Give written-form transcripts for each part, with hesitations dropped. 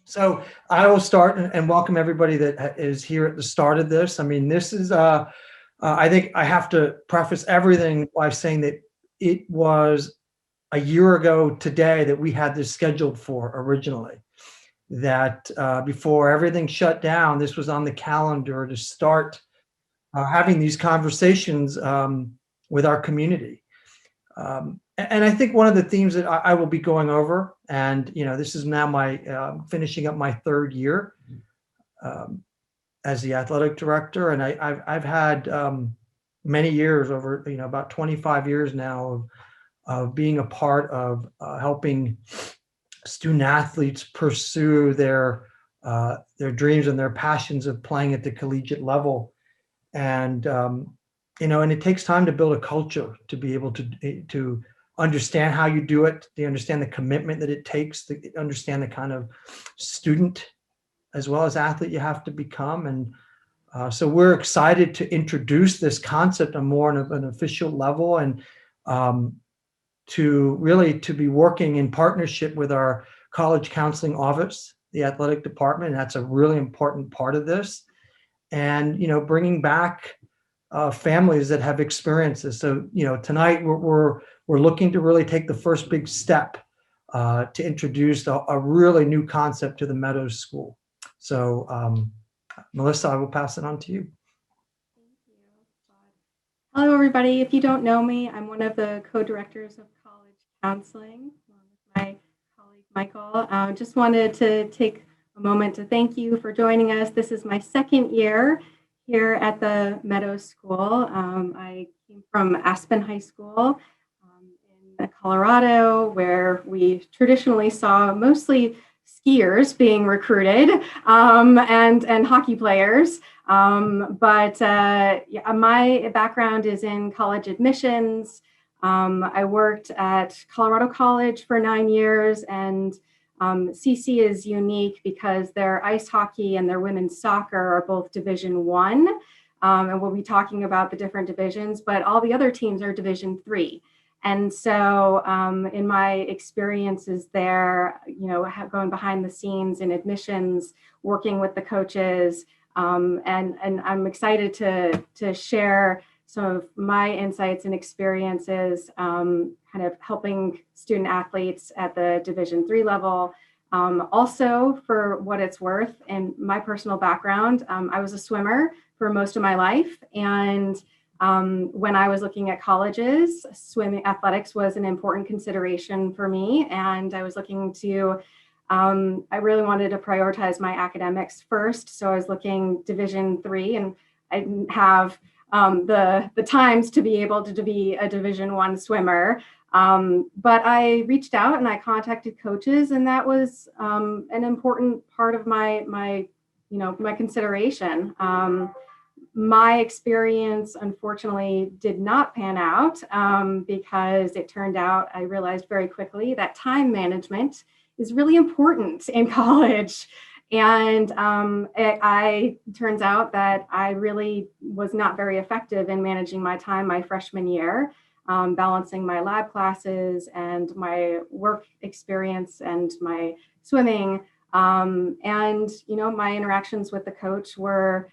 So I will start and welcome everybody that is here at the start of this. I mean, this is, I think I have to preface everything by saying that it was a year ago today that we had this scheduled for originally. That before everything shut down, this was on the calendar to start having these conversations with our community. And I think one of the themes that I will be going over, and this is now my finishing up my third year as the athletic director, and I've had many years over about 25 years now of being a part of helping student athletes pursue their dreams and their passions of playing at the collegiate level, and and it takes time to build a culture to be able to understand how you do it, to understand the commitment that it takes, to understand the kind of student as well as athlete you have to become. And so we're excited to introduce this concept on more on an official level, and to be working in partnership with our college counseling office, the athletic department. And that's a really important part of this. And, bringing back families that have experiences. So, tonight we're looking to really take the first big step to introduce a really new concept to the Meadows School. So, Melissa, I will pass it on to you. Thank you, Claude. Hello, everybody. If you don't know me, I'm one of the co-directors of college counseling, along with my colleague, Michael. Just wanted to take a moment to thank you for joining us. This is my second year here at the Meadows School. I came from Aspen High School in Colorado, where we traditionally saw mostly skiers being recruited and hockey players. But my background is in college admissions. I worked at Colorado College for 9 years, and CC is unique because their ice hockey and their women's soccer are both Division I, and we'll be talking about the different divisions, but all the other teams are Division III. And so in my experiences there, going behind the scenes in admissions, working with the coaches, and I'm excited to share some of my insights and experiences kind of helping student athletes at the Division III level. Also, for what it's worth, in my personal background, I was a swimmer for most of my life. And when I was looking at colleges, swimming athletics was an important consideration for me. And I was looking to, I really wanted to prioritize my academics first. So I was looking Division III, and I didn't have the times to be able to be a Division I swimmer. But I reached out and I contacted coaches, and that was an important part of my consideration. My experience, unfortunately, did not pan out because it turned out, I realized very quickly that time management is really important in college. And it turns out that I really was not very effective in managing my time my freshman year, balancing my lab classes and my work experience and my swimming. And, my interactions with the coach were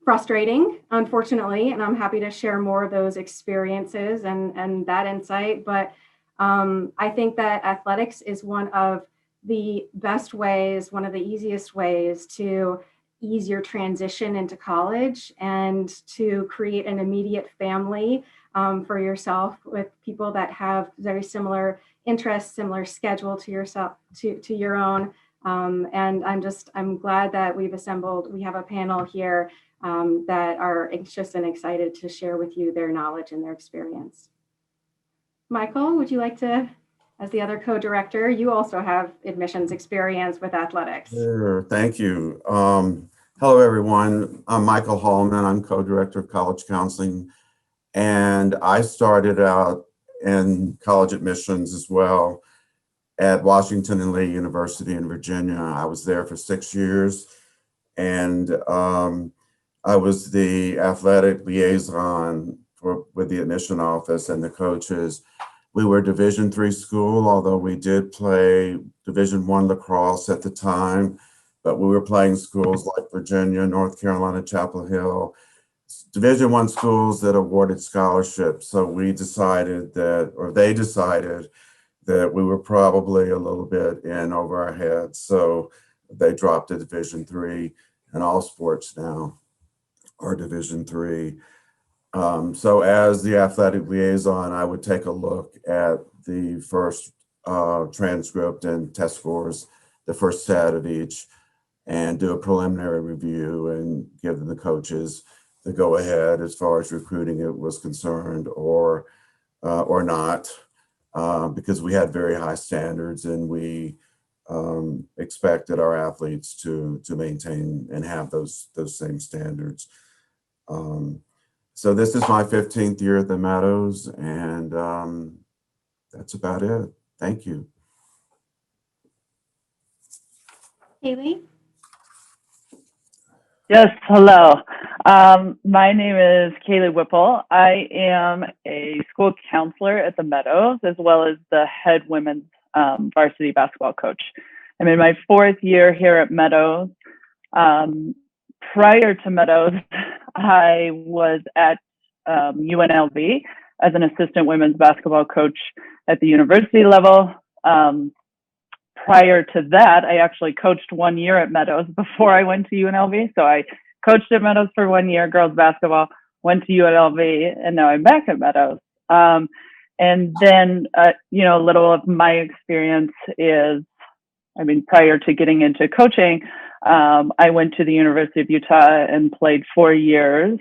frustrating, unfortunately, and I'm happy to share more of those experiences and that insight. But I think that athletics is one of the best ways, one of the easiest ways to ease your transition into college and to create an immediate family for yourself with people that have very similar interests, similar schedule to yourself, to your own. And I'm glad that we have a panel here that are anxious and excited to share with you their knowledge and their experience. Michael, would you like to, as the other co-director, you also have admissions experience with athletics. Sure, thank you. Hello, everyone. I'm Michael Hallman. I'm co-director of college counseling, and I started out in college admissions as well at Washington and Lee University in Virginia. I was there for 6 years, and I was the athletic liaison with the admission office and the coaches. We were a Division III school, although we did play Division I lacrosse at the time, but we were playing schools like Virginia, North Carolina, Chapel Hill, Division I schools that awarded scholarships. So we decided that, or they decided that we were probably a little bit in over our heads. So they dropped to Division III, and all sports now are Division III. So as the athletic liaison, I would take a look at the first transcript and test scores, the first set of each, and do a preliminary review and give the coaches the go ahead as far as recruiting it was concerned, or not, because we had very high standards and we expected our athletes to maintain and have those same standards. So this is my 15th year at the Meadows, and that's about it. Thank you. Kalee? Yes, hello. My name is Kalee Whipple. I am a school counselor at the Meadows, as well as the head women's varsity basketball coach. I'm in my 4th year here at Meadows. Prior to Meadows, I was at UNLV as an assistant women's basketball coach at the university level. Prior to that, I actually coached 1 year at Meadows before I went to UNLV. So I coached at Meadows for 1 year, girls basketball, went to UNLV, and now I'm back at Meadows. And then, a little of my experience is, prior to getting into coaching, I went to the University of Utah and played 4 years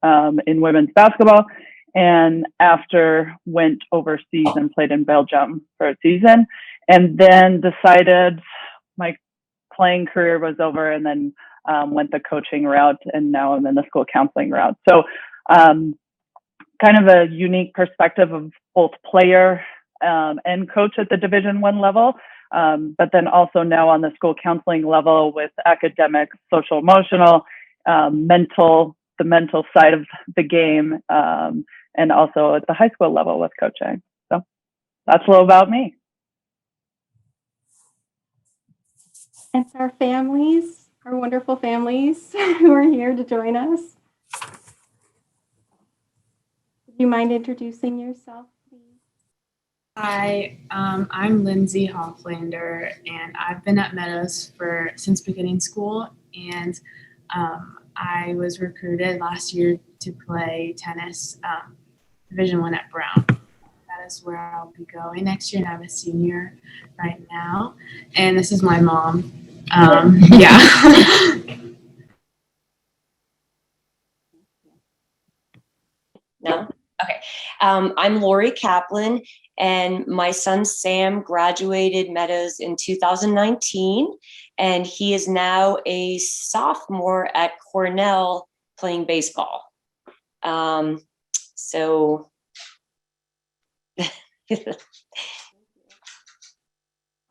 in women's basketball. And after went overseas and played in Belgium for a season, and then decided my playing career was over, and then went the coaching route, and now I'm in the school counseling route. So kind of a unique perspective of both player and coach at the Division I level, but then also now on the school counseling level with academics, social emotional, the mental side of the game, and also at the high school level with coaching. So that's a little about me. And our families, our wonderful families who are here to join us. Would you mind introducing yourself, please? Hi, I'm Lindsay Hofflander, and I've been at Meadows since beginning school, and I was recruited last year to play tennis, Division I at Brown. That is where I'll be going next year, and I'm a senior right now. And this is my mom. Yeah. No? Okay. I'm Lori Kaplan, and my son Sam graduated Meadows in 2019, and he is now a sophomore at Cornell playing baseball. So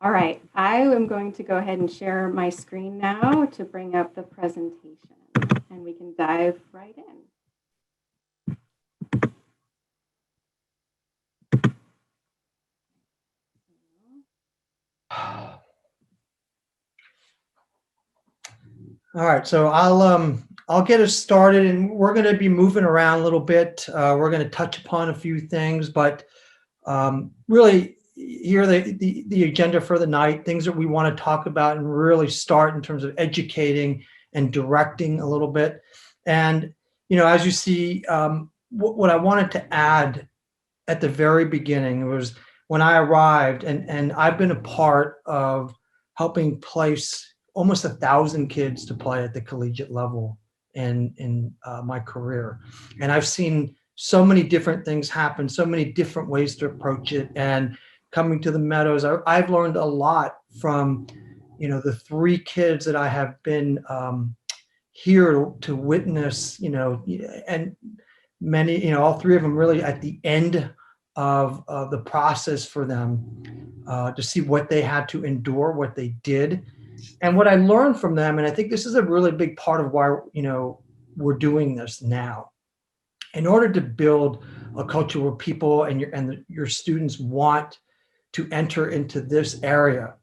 All right, I am going to go ahead and share my screen now to bring up the presentation, and we can dive right in. All right, so I'll get us started, and we're going to be moving around a little bit. We're going to touch upon a few things, but really here the agenda for the night, things that we want to talk about and really start in terms of educating and directing a little bit. And as you see, what I wanted to add at the very beginning was when I arrived, and I've been a part of helping place almost 1,000 kids to play at the collegiate level in my career. And I've seen so many different things happen, so many different ways to approach it. And coming to the Meadows, I've learned a lot from, the 3 kids that I have been here to witness, and many, all 3 of them really at the end of the process for them, to see what they had to endure, what they did. And what I learned from them, and I think this is a really big part of why, we're doing this now, in order to build a culture where people and your students want to enter into this area,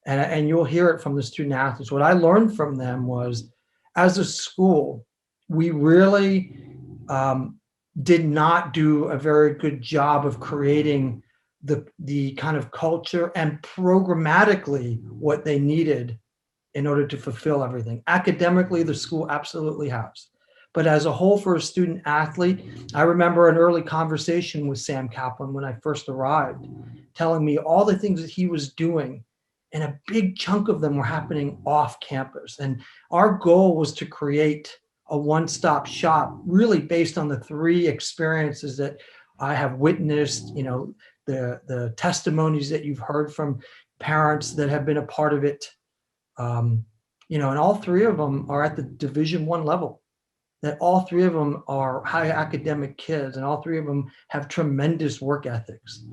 and you'll hear it from the student athletes, what I learned from them was, as a school, we really did not do a very good job of creating the kind of culture and programmatically what they needed in order to fulfill everything. Academically, the school absolutely has. But as a whole, for a student athlete, I remember an early conversation with Sam Kaplan when I first arrived, telling me all the things that he was doing, and a big chunk of them were happening off campus. And our goal was to create a one-stop shop, really based on the three experiences that I have witnessed, the testimonies that you've heard from parents that have been a part of it. And all three of them are at the Division I level, that all three of them are high academic kids, and all three of them have tremendous work ethics.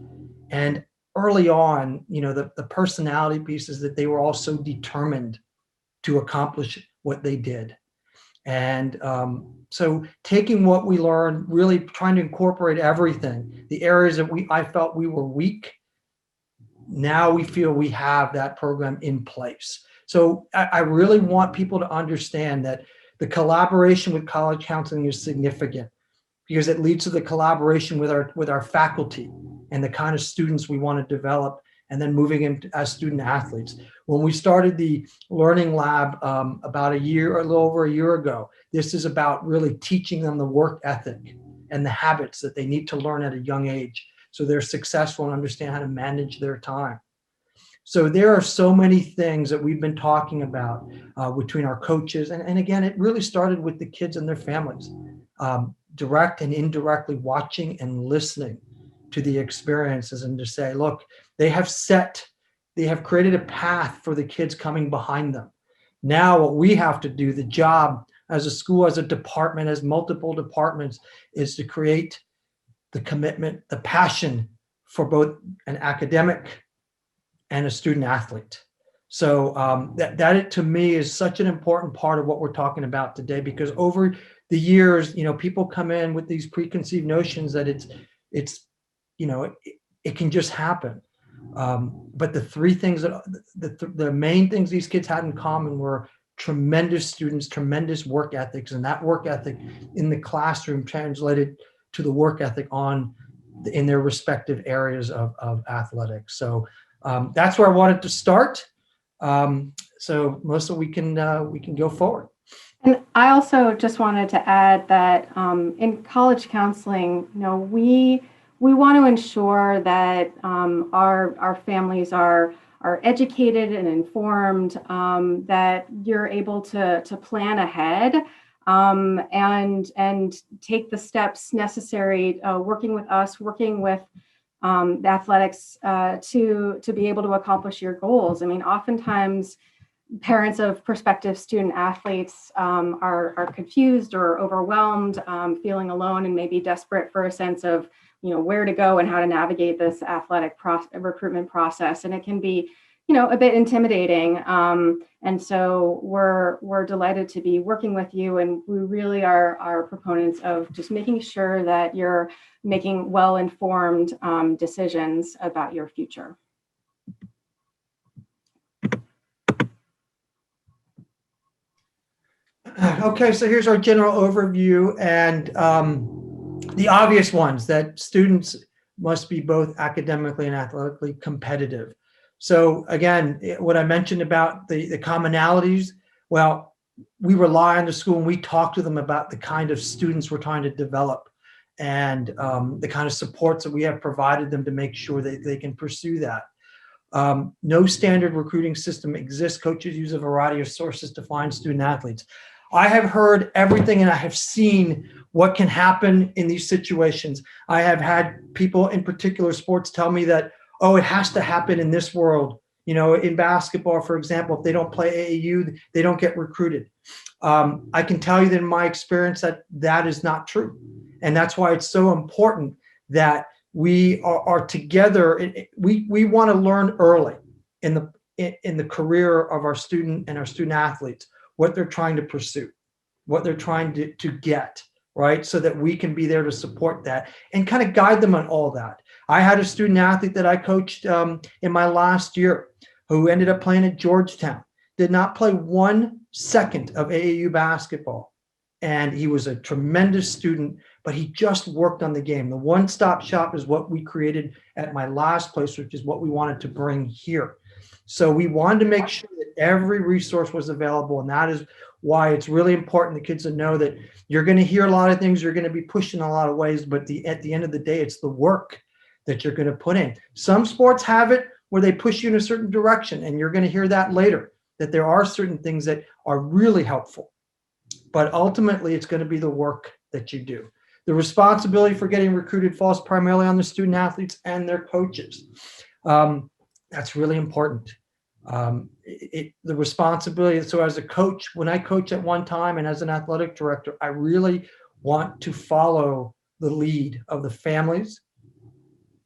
And early on, the personality pieces, that they were all so determined to accomplish what they did. And so taking what we learned, really trying to incorporate everything, the areas that I felt we were weak, now we feel we have that program in place. So I really want people to understand that the collaboration with college counseling is significant, because it leads to the collaboration with our faculty and the kind of students we want to develop, and then moving into as student athletes. When we started the Learning Lab about a little over a year ago, this is about really teaching them the work ethic and the habits that they need to learn at a young age, so they're successful and understand how to manage their time. So there are so many things that we've been talking about between our coaches. And again, it really started with the kids and their families, direct and indirectly watching and listening to the experiences, and to say, look, they have created a path for the kids coming behind them. Now what we have to do, the job as a school, as a department, as multiple departments, is to create the commitment, the passion for both an academic and a student athlete. So that to me is such an important part of what we're talking about today, because over the years, people come in with these preconceived notions that it can just happen. But the three things that the main things these kids had in common were tremendous students, tremendous work ethics, and that work ethic in the classroom translated to the work ethic in their respective areas of athletics. So that's where I wanted to start. So Melissa, we can go forward. And I also just wanted to add that in college counseling, we want to ensure that our families are educated and informed, that you're able to plan ahead and take the steps necessary, working with us, working with the athletics to be able to accomplish your goals. I mean, oftentimes parents of prospective student athletes are confused or overwhelmed, feeling alone, and maybe desperate for a sense of where to go and how to navigate this athletic recruitment process. And it can be a bit intimidating. And so we're delighted to be working with you, and we really are proponents of just making sure that you're making well-informed decisions about your future. Okay, so here's our general overview, and the obvious ones, that students must be both academically and athletically competitive. So again, what I mentioned about the commonalities, well, we rely on the school and we talk to them about the kind of students we're trying to develop, and the kind of supports that we have provided them to make sure that they can pursue that. No standard recruiting system exists. Coaches use a variety of sources to find student athletes. I have heard everything, and I have seen what can happen in these situations. I have had people in particular sports tell me that, oh, it has to happen in this world. In basketball, for example, if they don't play AAU, they don't get recruited. I can tell you that in my experience that is not true. And that's why it's so important that we are together. We want to learn early in the career of our student and our student athletes, what they're trying to pursue, what they're trying to get, right? So that we can be there to support that and kind of guide them on all that. I had a student athlete that I coached in my last year who ended up playing at Georgetown, did not play 1 second of AAU basketball. And he was a tremendous student, but he just worked on the game. The one-stop shop is what we created at my last place, which is what we wanted to bring here. So we wanted to make sure that every resource was available. And that is why it's really important the kids to know that you're going to hear a lot of things, you're going to be pushed in a lot of ways, but at the end of the day, it's the work that you're going to put in. Some sports have it where they push you in a certain direction, and you're going to hear that later, that there are certain things that are really helpful. But ultimately, it's going to be the work that you do. The responsibility for getting recruited falls primarily on the student athletes and their coaches. That's really important. The responsibility. So as a coach, when I coach at one time and as an athletic director, I really want to follow the lead of the families,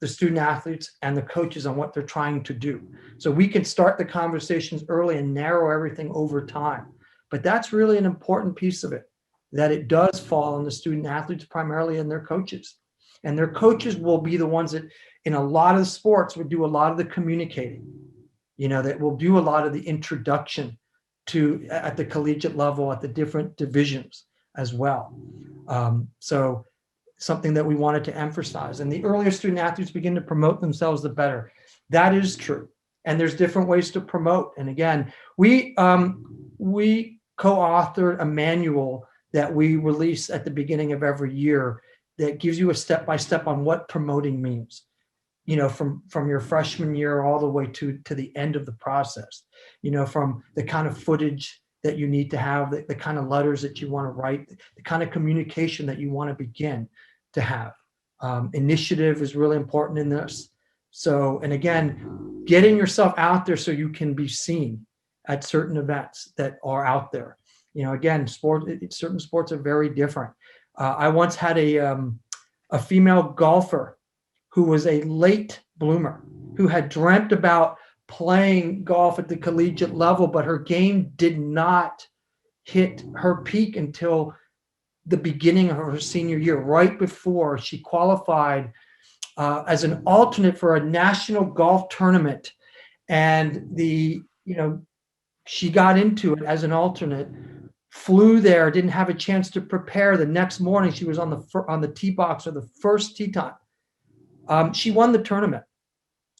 the student athletes, and the coaches on what they're trying to do. So we can start the conversations early and narrow everything over time. But that's really an important piece of it, that it does fall on the student athletes primarily and their coaches. And their coaches will be the ones that in a lot of sports would do a lot of the communicating, that will do a lot of the introduction to at the collegiate level, at the different divisions as well. So something that we wanted to emphasize. And the earlier student athletes begin to promote themselves, the better. That is true. And there's different ways to promote. And again, we co-authored a manual that we release at the beginning of every year that gives you a step-by-step on what promoting means, from your freshman year all the way to the end of the process, from the kind of footage that you need to have, the kind of letters that you want to write, the kind of communication that you want to begin to have. Initiative is really important in this. So, and again, getting yourself out there so you can be seen at certain events that are out there. Again, certain sports are very different. I once had a female golfer who was a late bloomer, who had dreamt about playing golf at the collegiate level, but her game did not hit her peak until the beginning of her senior year, right before she qualified as an alternate for a national golf tournament. And she got into it as an alternate, flew there, didn't have a chance to prepare. The next morning, she was on the tee box for the first tee time. She won the tournament.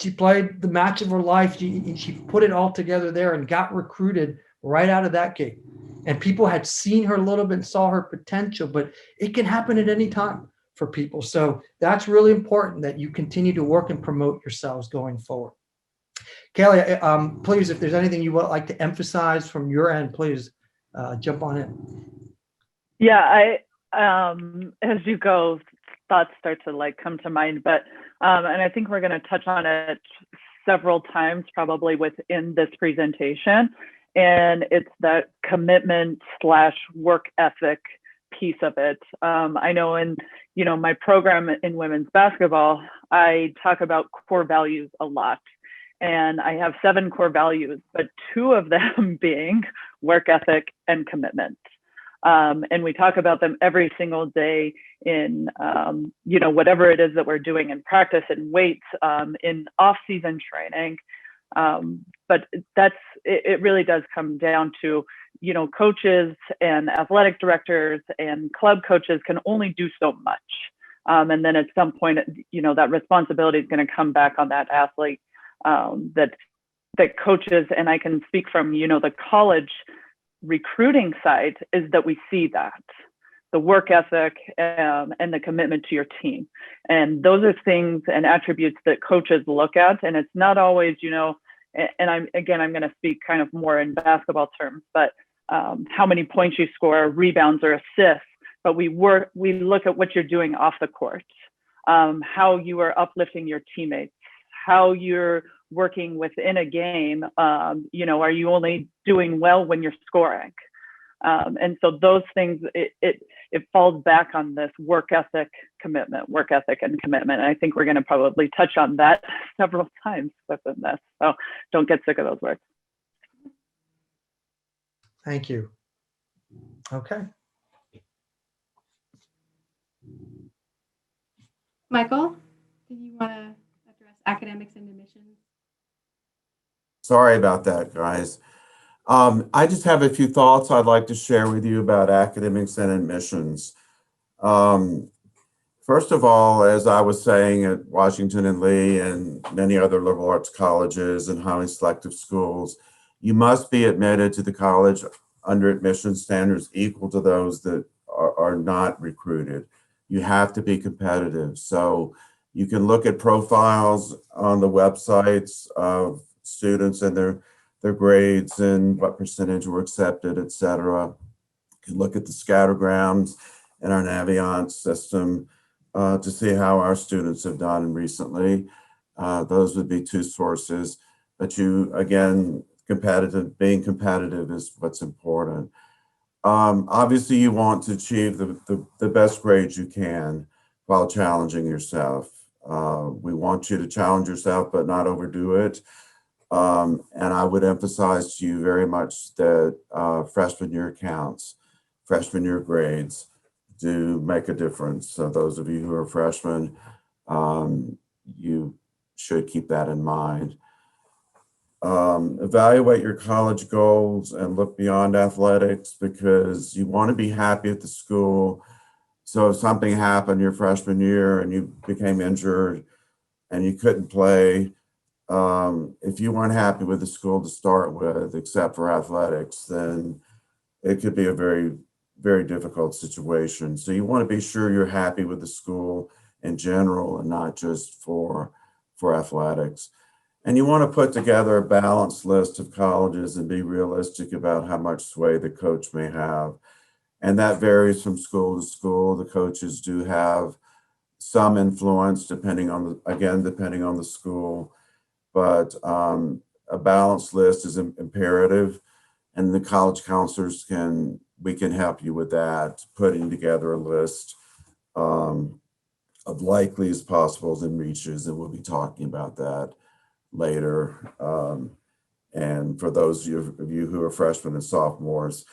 She played the match of her life. She put it all together there and got recruited right out of that gate. And people had seen her a little bit and saw her potential, but it can happen at any time for people. So that's really important that you continue to work and promote yourselves going forward. Kalee, please, if there's anything you would like to emphasize from your end, please jump on in. Yeah, as you go, thoughts start to come to mind, but and I think we're going to touch on it several times probably within this presentation, and it's that commitment / work ethic piece of it. I know in my program in women's basketball, I talk about core values a lot. And I have 7 core values, but 2 of them being work ethic and commitment. And we talk about them every single day in, whatever it is that we're doing in practice and weights, in off-season training. But it really does come down to, coaches and athletic directors and club coaches can only do so much. And then at some point, that responsibility is going to come back on that athlete. That coaches, and I can speak from the college recruiting side, is that we see that the work ethic and the commitment to your team, and those are things and attributes that coaches look at. And it's not always and I'm going to speak kind of more in basketball terms, but how many points you score, rebounds or assists, but we look at what you're doing off the court, how you are uplifting your teammates, how you're working within a game. Are you only doing well when you're scoring? And so those things, it falls back on this work ethic and commitment. And I think we're going to probably touch on that several times within this. So don't get sick of those words. Thank you. Okay. Michael, did you want to address academics and admissions? Sorry about that, guys. I just have a few thoughts I'd like to share with you about academics and admissions. First of all, as I was saying at Washington and Lee and many other liberal arts colleges and highly selective schools, you must be admitted to the college under admission standards equal to those that are not recruited. You have to be competitive. So you can look at profiles on the websites of students and their grades and what percentage were accepted, et cetera. You can look at the scattergrams in our Navient system to see how our students have done recently. Those would be two sources. But again, being competitive is what's important. Obviously, you want to achieve the best grades you can while challenging yourself. We want you to challenge yourself, but not overdo it. And I would emphasize to you very much that freshman year counts, freshman year grades do make a difference. So those of you who are freshmen, you should keep that in mind. Evaluate your college goals and look beyond athletics, because you want to be happy at the school. So if something happened your freshman year and you became injured and you couldn't play, if you weren't happy with the school to start with, except for athletics, then it could be a very, very difficult situation. So you want to be sure you're happy with the school in general and not just for athletics. And you want to put together a balanced list of colleges and be realistic about how much sway the coach may have. And that varies from school to school. The coaches do have some influence depending on the school, but a balanced list is imperative, and the college counselors we can help you with that, putting together a list of likely as possibles and reaches, and we'll be talking about that later. And for those of you who are freshmen and sophomores,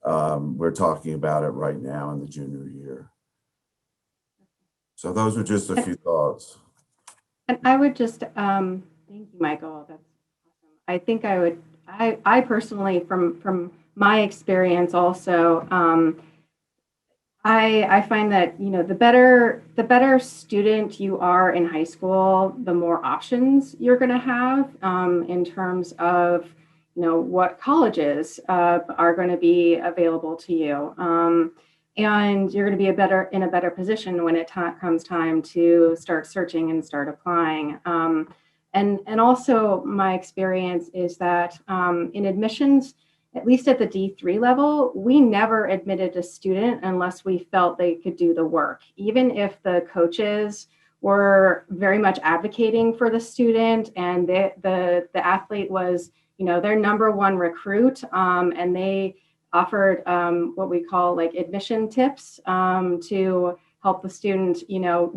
we're talking about it right now in the junior year. So those are just a few thoughts. And I would just, thank you, Michael. That's awesome. I think I personally, from my experience also, I find that, the better student you are in high school, the more options you're going to have in terms of, what colleges are going to be available to you. And you're going to be in a better position when it comes time to start searching and start applying. And also my experience is that in admissions, at least at the D3 level, we never admitted a student unless we felt they could do the work. Even if the coaches were very much advocating for the student and the athlete was, their number one recruit, and they offered what we call like admission tips to help the student,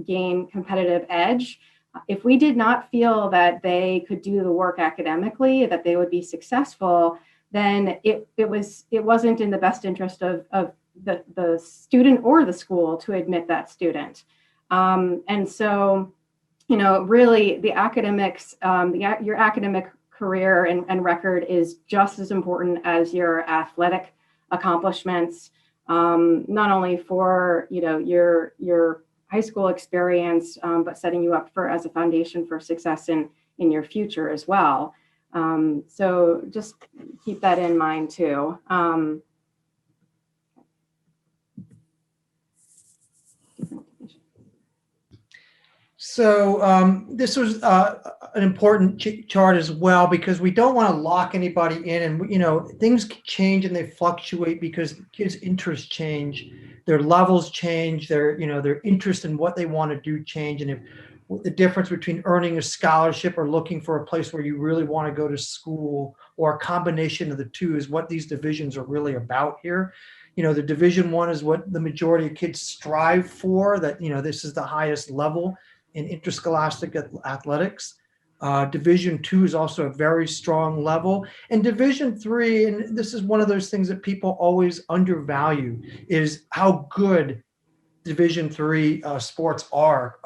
gain competitive edge. If we did not feel that they could do the work academically, that they would be successful, then it wasn't in the best interest of the student or the school to admit that student. And so, really the academics, your academic career and record is just as important as your athletic accomplishments, not only for, your high school experience, but setting you up as a foundation for success in your future as well. So just keep that in mind too. So this was an important chart as well, because we don't want to lock anybody in, and things change and they fluctuate because kids' interests change, their levels change, their interest in what they want to do change, and if the difference between earning a scholarship or looking for a place where you really want to go to school, or a combination of the two, is what these divisions are really about here. The Division I is what the majority of kids strive for, that this is the highest level in interscholastic athletics. Division II is also a very strong level. And Division III, and this is one of those things that people always undervalue, is how good Division III sports are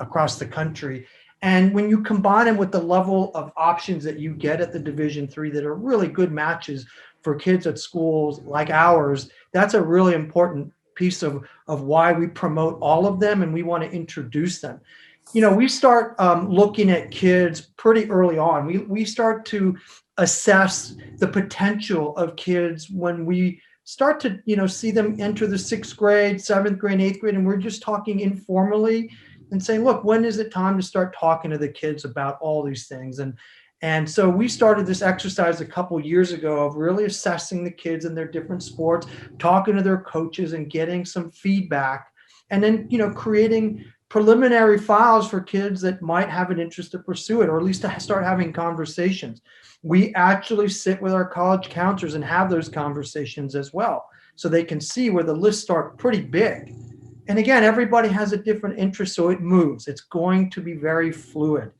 across the country. And when you combine them with the level of options that you get at the Division III that are really good matches for kids at schools like ours, that's a really important piece of why we promote all of them and we want to introduce them. You know, we start looking at kids pretty early on. We start to assess the potential of kids when we start to, you know, see them enter the 6th grade, 7th grade, 8th grade, and we're just talking informally and saying, look, when is it time to start talking to the kids about all these things? And so we started this exercise a couple years ago of really assessing the kids in their different sports, talking to their coaches and getting some feedback, and then, you know, creating preliminary files for kids that might have an interest to pursue it, or at least to start having conversations. We actually sit with our college counselors and have those conversations as well, so they can see where the lists start pretty big. And again, everybody has a different interest, so it moves. It's going to be very fluid.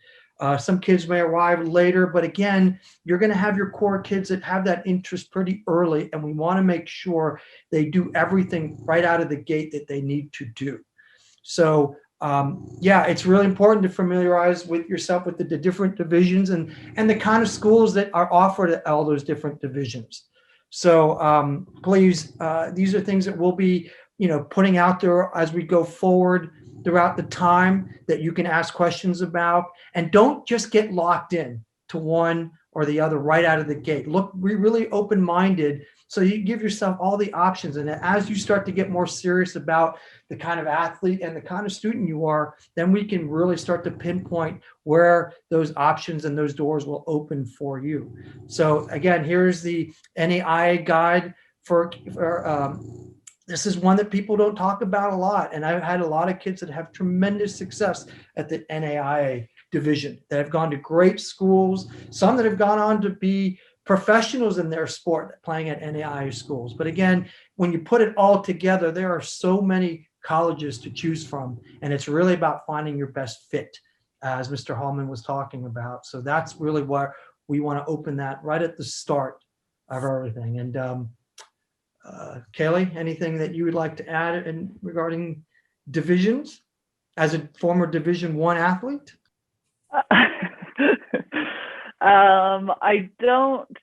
Some kids may arrive later, but again, you're going to have your core kids that have that interest pretty early, and we want to make sure they do everything right out of the gate that they need to do. So yeah, it's really important to familiarize with yourself with the different divisions and the kind of schools that are offered at all those different divisions. So please, these are things that we'll be, you know, putting out there as we go forward throughout the time that you can ask questions about, and don't just get locked in to one or the other right out of the gate. Look, be really open-minded so you give yourself all the options. And as you start to get more serious about the kind of athlete and the kind of student you are, then we can really start to pinpoint where those options and those doors will open for you. So again, here's the NAIA guide for this is one that people don't talk about a lot. And I've had a lot of kids that have tremendous success at the NAIA division that have gone to great schools, some that have gone on to be professionals in their sport playing at NAIA schools. But again, when you put it all together, there are so many colleges to choose from. And it's really about finding your best fit, as Mr. Hallman was talking about. So that's really where we want to open that right at the start of everything. And Kalee, anything that you would like to add regarding divisions as a former Division I athlete? I don't.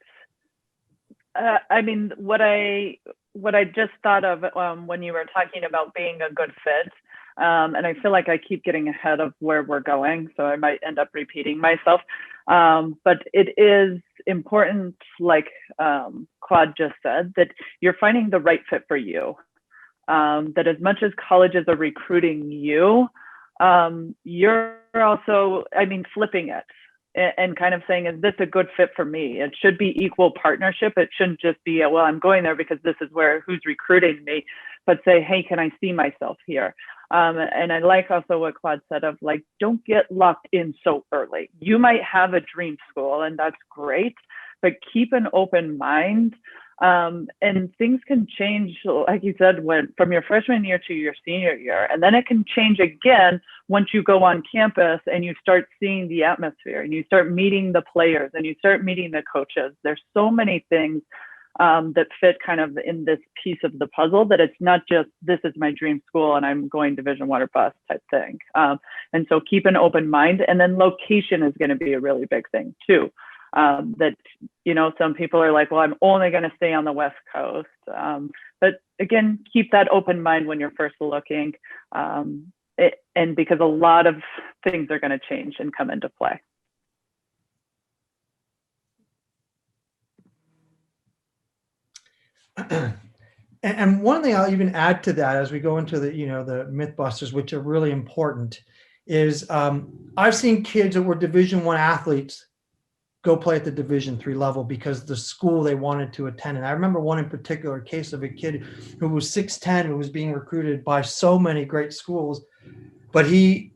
I mean, what I just thought of when you were talking about being a good fit, and I feel like I keep getting ahead of where we're going, so I might end up repeating myself. But it is important, like Claude just said, that you're finding the right fit for you. That as much as colleges are recruiting you, you're also, I mean, flipping it and kind of saying, is this a good fit for me? It should be equal partnership. It shouldn't just be, well, I'm going there because this is who's recruiting me, but say, hey, can I see myself here? And I like also what Claude said of like, don't get locked in so early. You might have a dream school and that's great, but keep an open mind. And things can change, like you said, from your freshman year to your senior year. And then it can change again once you go on campus and you start seeing the atmosphere and you start meeting the players and you start meeting the coaches. There's so many things that fit kind of in this piece of the puzzle, that it's not just, this is my dream school and I'm going Division I or bust type thing. And so keep an open mind. And then location is going to be a really big thing too. That, you know, some people are like, well, I'm only going to stay on the West Coast. But again, keep that open mind when you're first looking. And because a lot of things are going to change and come into play. And one thing I'll even add to that as we go into the, you know, the Mythbusters, which are really important, is I've seen kids that were Division I athletes go play at the Division III level because the school they wanted to attend. And I remember one in particular case of a kid who was 6'10", who was being recruited by so many great schools, but he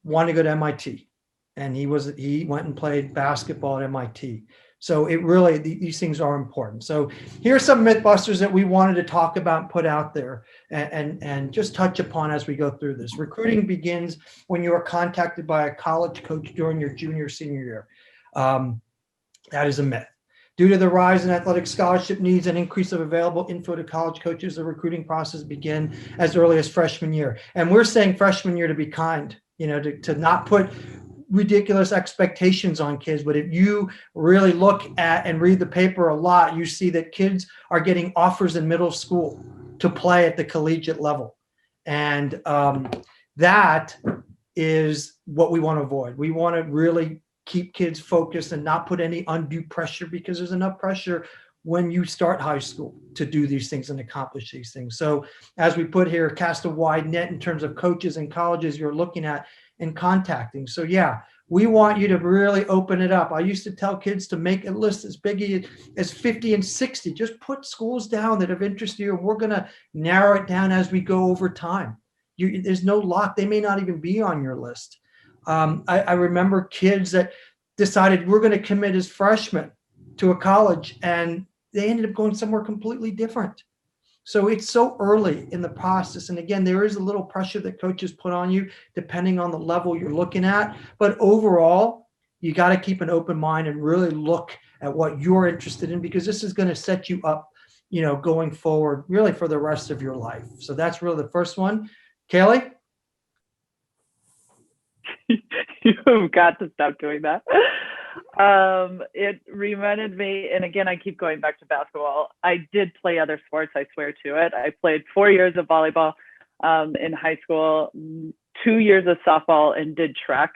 wanted to go to MIT, and he went and played basketball at MIT. So it really, these things are important. So here's some Mythbusters that we wanted to talk about and put out there and just touch upon as we go through this. Recruiting begins when you are contacted by a college coach during your junior, senior year. That is a myth. Due to the rise in athletic scholarship needs and increase of available info to college coaches, the recruiting process begin as early as freshman year. And we're saying freshman year to be kind, to not put ridiculous expectations on kids. But if you really look at and read the paper a lot, you see that kids are getting offers in middle school to play at the collegiate level. And that is what we want to avoid. We want to really keep kids focused and not put any undue pressure, because there's enough pressure when you start high school to do these things and accomplish these things. So as we put here, cast a wide net in terms of coaches and colleges you're looking at and contacting. So yeah, we want you to really open it up. I used to tell kids to make a list as big as 50 and 60. Just put schools down that have interest you, and we're going to narrow it down as we go over time. There's no lock. They may not even be on your list. I remember kids that decided we're going to commit as freshmen to a college, and they ended up going somewhere completely different. So it's so early in the process. And again, there is a little pressure that coaches put on you depending on the level you're looking at. But overall, you got to keep an open mind and really look at what you're interested in, because this is going to set you up, going forward really for the rest of your life. So that's really the first one. Kalee? You've got to stop doing that. It reminded me, and again, I keep going back to basketball. I did play other sports, I swear to it. I played 4 years of volleyball in high school, 2 years of softball, and did track.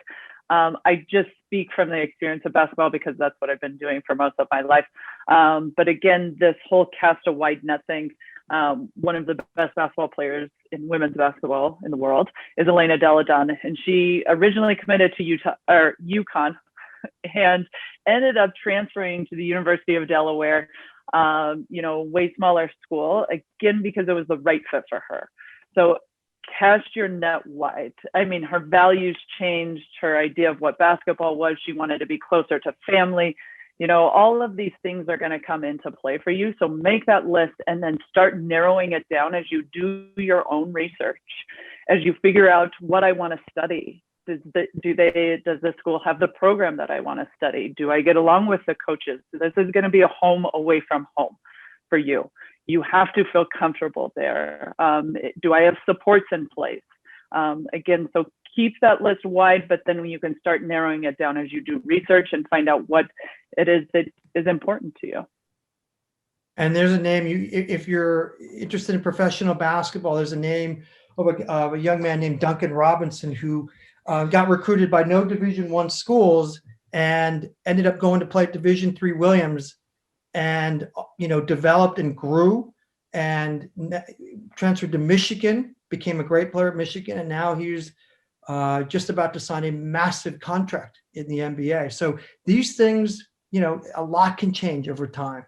I just speak from the experience of basketball because that's what I've been doing for most of my life. But again, this whole cast a wide net thing, one of the best basketball players in women's basketball in the world is Elena Deladon, and she originally committed to UConn and ended up transferring to the University of Delaware, way smaller school, again, because it was the right fit for her. So cast your net wide. I mean, her values changed, her idea of what basketball was. She wanted to be closer to family. All of these things are going to come into play for you. So make that list and then start narrowing it down as you do your own research, as you figure out what I want to study. Does the school have the program that I want to study? Do I get along with the coaches? This is going to be a home away from home for you. You have to feel comfortable there. Do I have supports in place? Again, so keep that list wide, but then you can start narrowing it down as you do research and find out what it is that is important to you. And there's a name, if you're interested in professional basketball, there's a name of a young man named Duncan Robinson who got recruited by no Division I schools and ended up going to play at Division III Williams, and developed and grew and transferred to Michigan, became a great player at Michigan, and now he's just about to sign a massive contract in the NBA. So these things, a lot can change over time.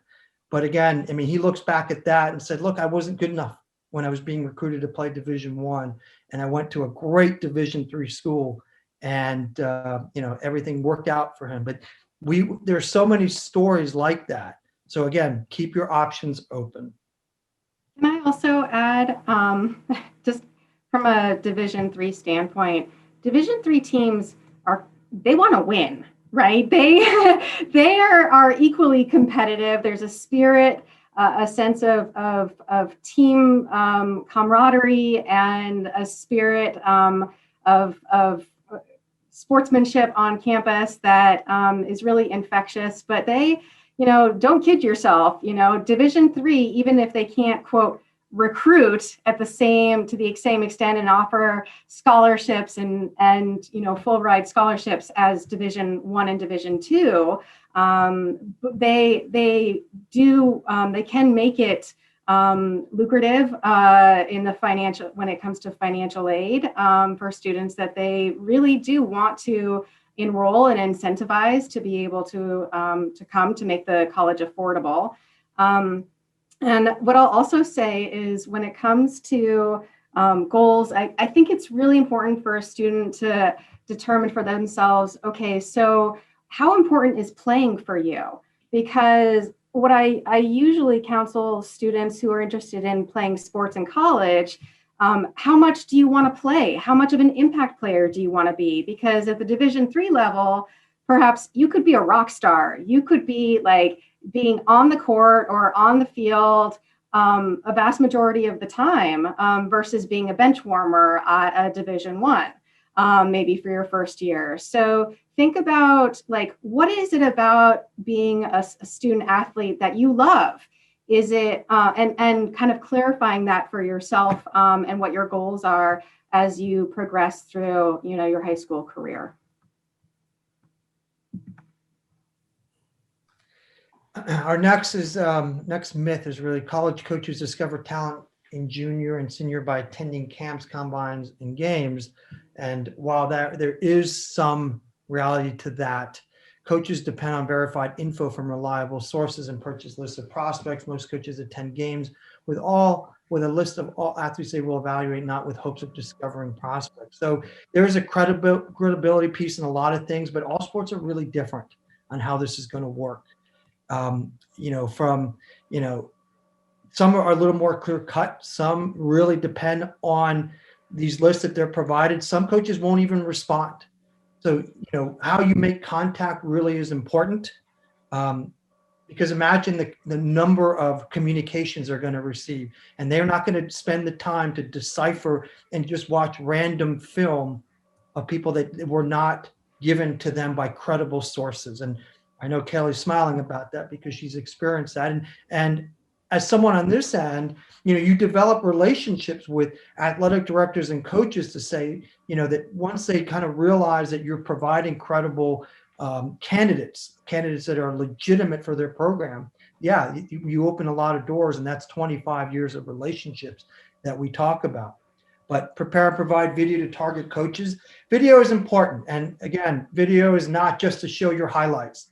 But again, he looks back at that and said, look, I wasn't good enough when I was being recruited to play Division I, and I went to a great Division III school, and everything worked out for him. But there's so many stories like that. So again, keep your options open. Can I also add, just from a Division III standpoint, Division III teams they want to win, right? They are equally competitive. There's a spirit, a sense of team camaraderie, and a spirit of sportsmanship on campus that is really infectious. But they, don't kid yourself. Division III, even if they can't quote recruit to the same extent and offer scholarships and full ride scholarships as Division I and Division II, they can make it lucrative in the financial, when it comes to financial aid for students that they really do want to enroll and incentivize to be able to come to make the college affordable. And what I'll also say is, when it comes to goals, I think it's really important for a student to determine for themselves, okay, so how important is playing for you? Because what I usually counsel students who are interested in playing sports in college, how much do you want to play? How much of an impact player do you want to be? Because at the Division III level, perhaps you could be a rock star. You could be like, being on the court or on the field a vast majority of the time versus being a bench warmer at a Division I, maybe for your first year. So think about like, what is it about being a student athlete that you love? Is it, and kind of clarifying that for yourself and what your goals are as you progress through, your high school career. Our next myth is really college coaches discover talent in junior and senior by attending camps, combines, and games. And while there is some reality to that, coaches depend on verified info from reliable sources and purchase lists of prospects. Most coaches attend games with a list of all athletes they will evaluate, not with hopes of discovering prospects. So there is a credibility piece in a lot of things, but all sports are really different on how this is going to work. Some are a little more clear cut. Some really depend on these lists that they're provided. Some coaches won't even respond. So, how you make contact really is important, because imagine the number of communications they're going to receive, and they're not going to spend the time to decipher and just watch random film of people that were not given to them by credible sources. And I know Kelly's smiling about that because she's experienced that. And as someone on this end, you develop relationships with athletic directors and coaches to say, that once they kind of realize that you're providing credible candidates that are legitimate for their program, yeah, you open a lot of doors, and that's 25 years of relationships that we talk about. But prepare and provide video to target coaches. Video is important. And again, video is not just to show your highlights.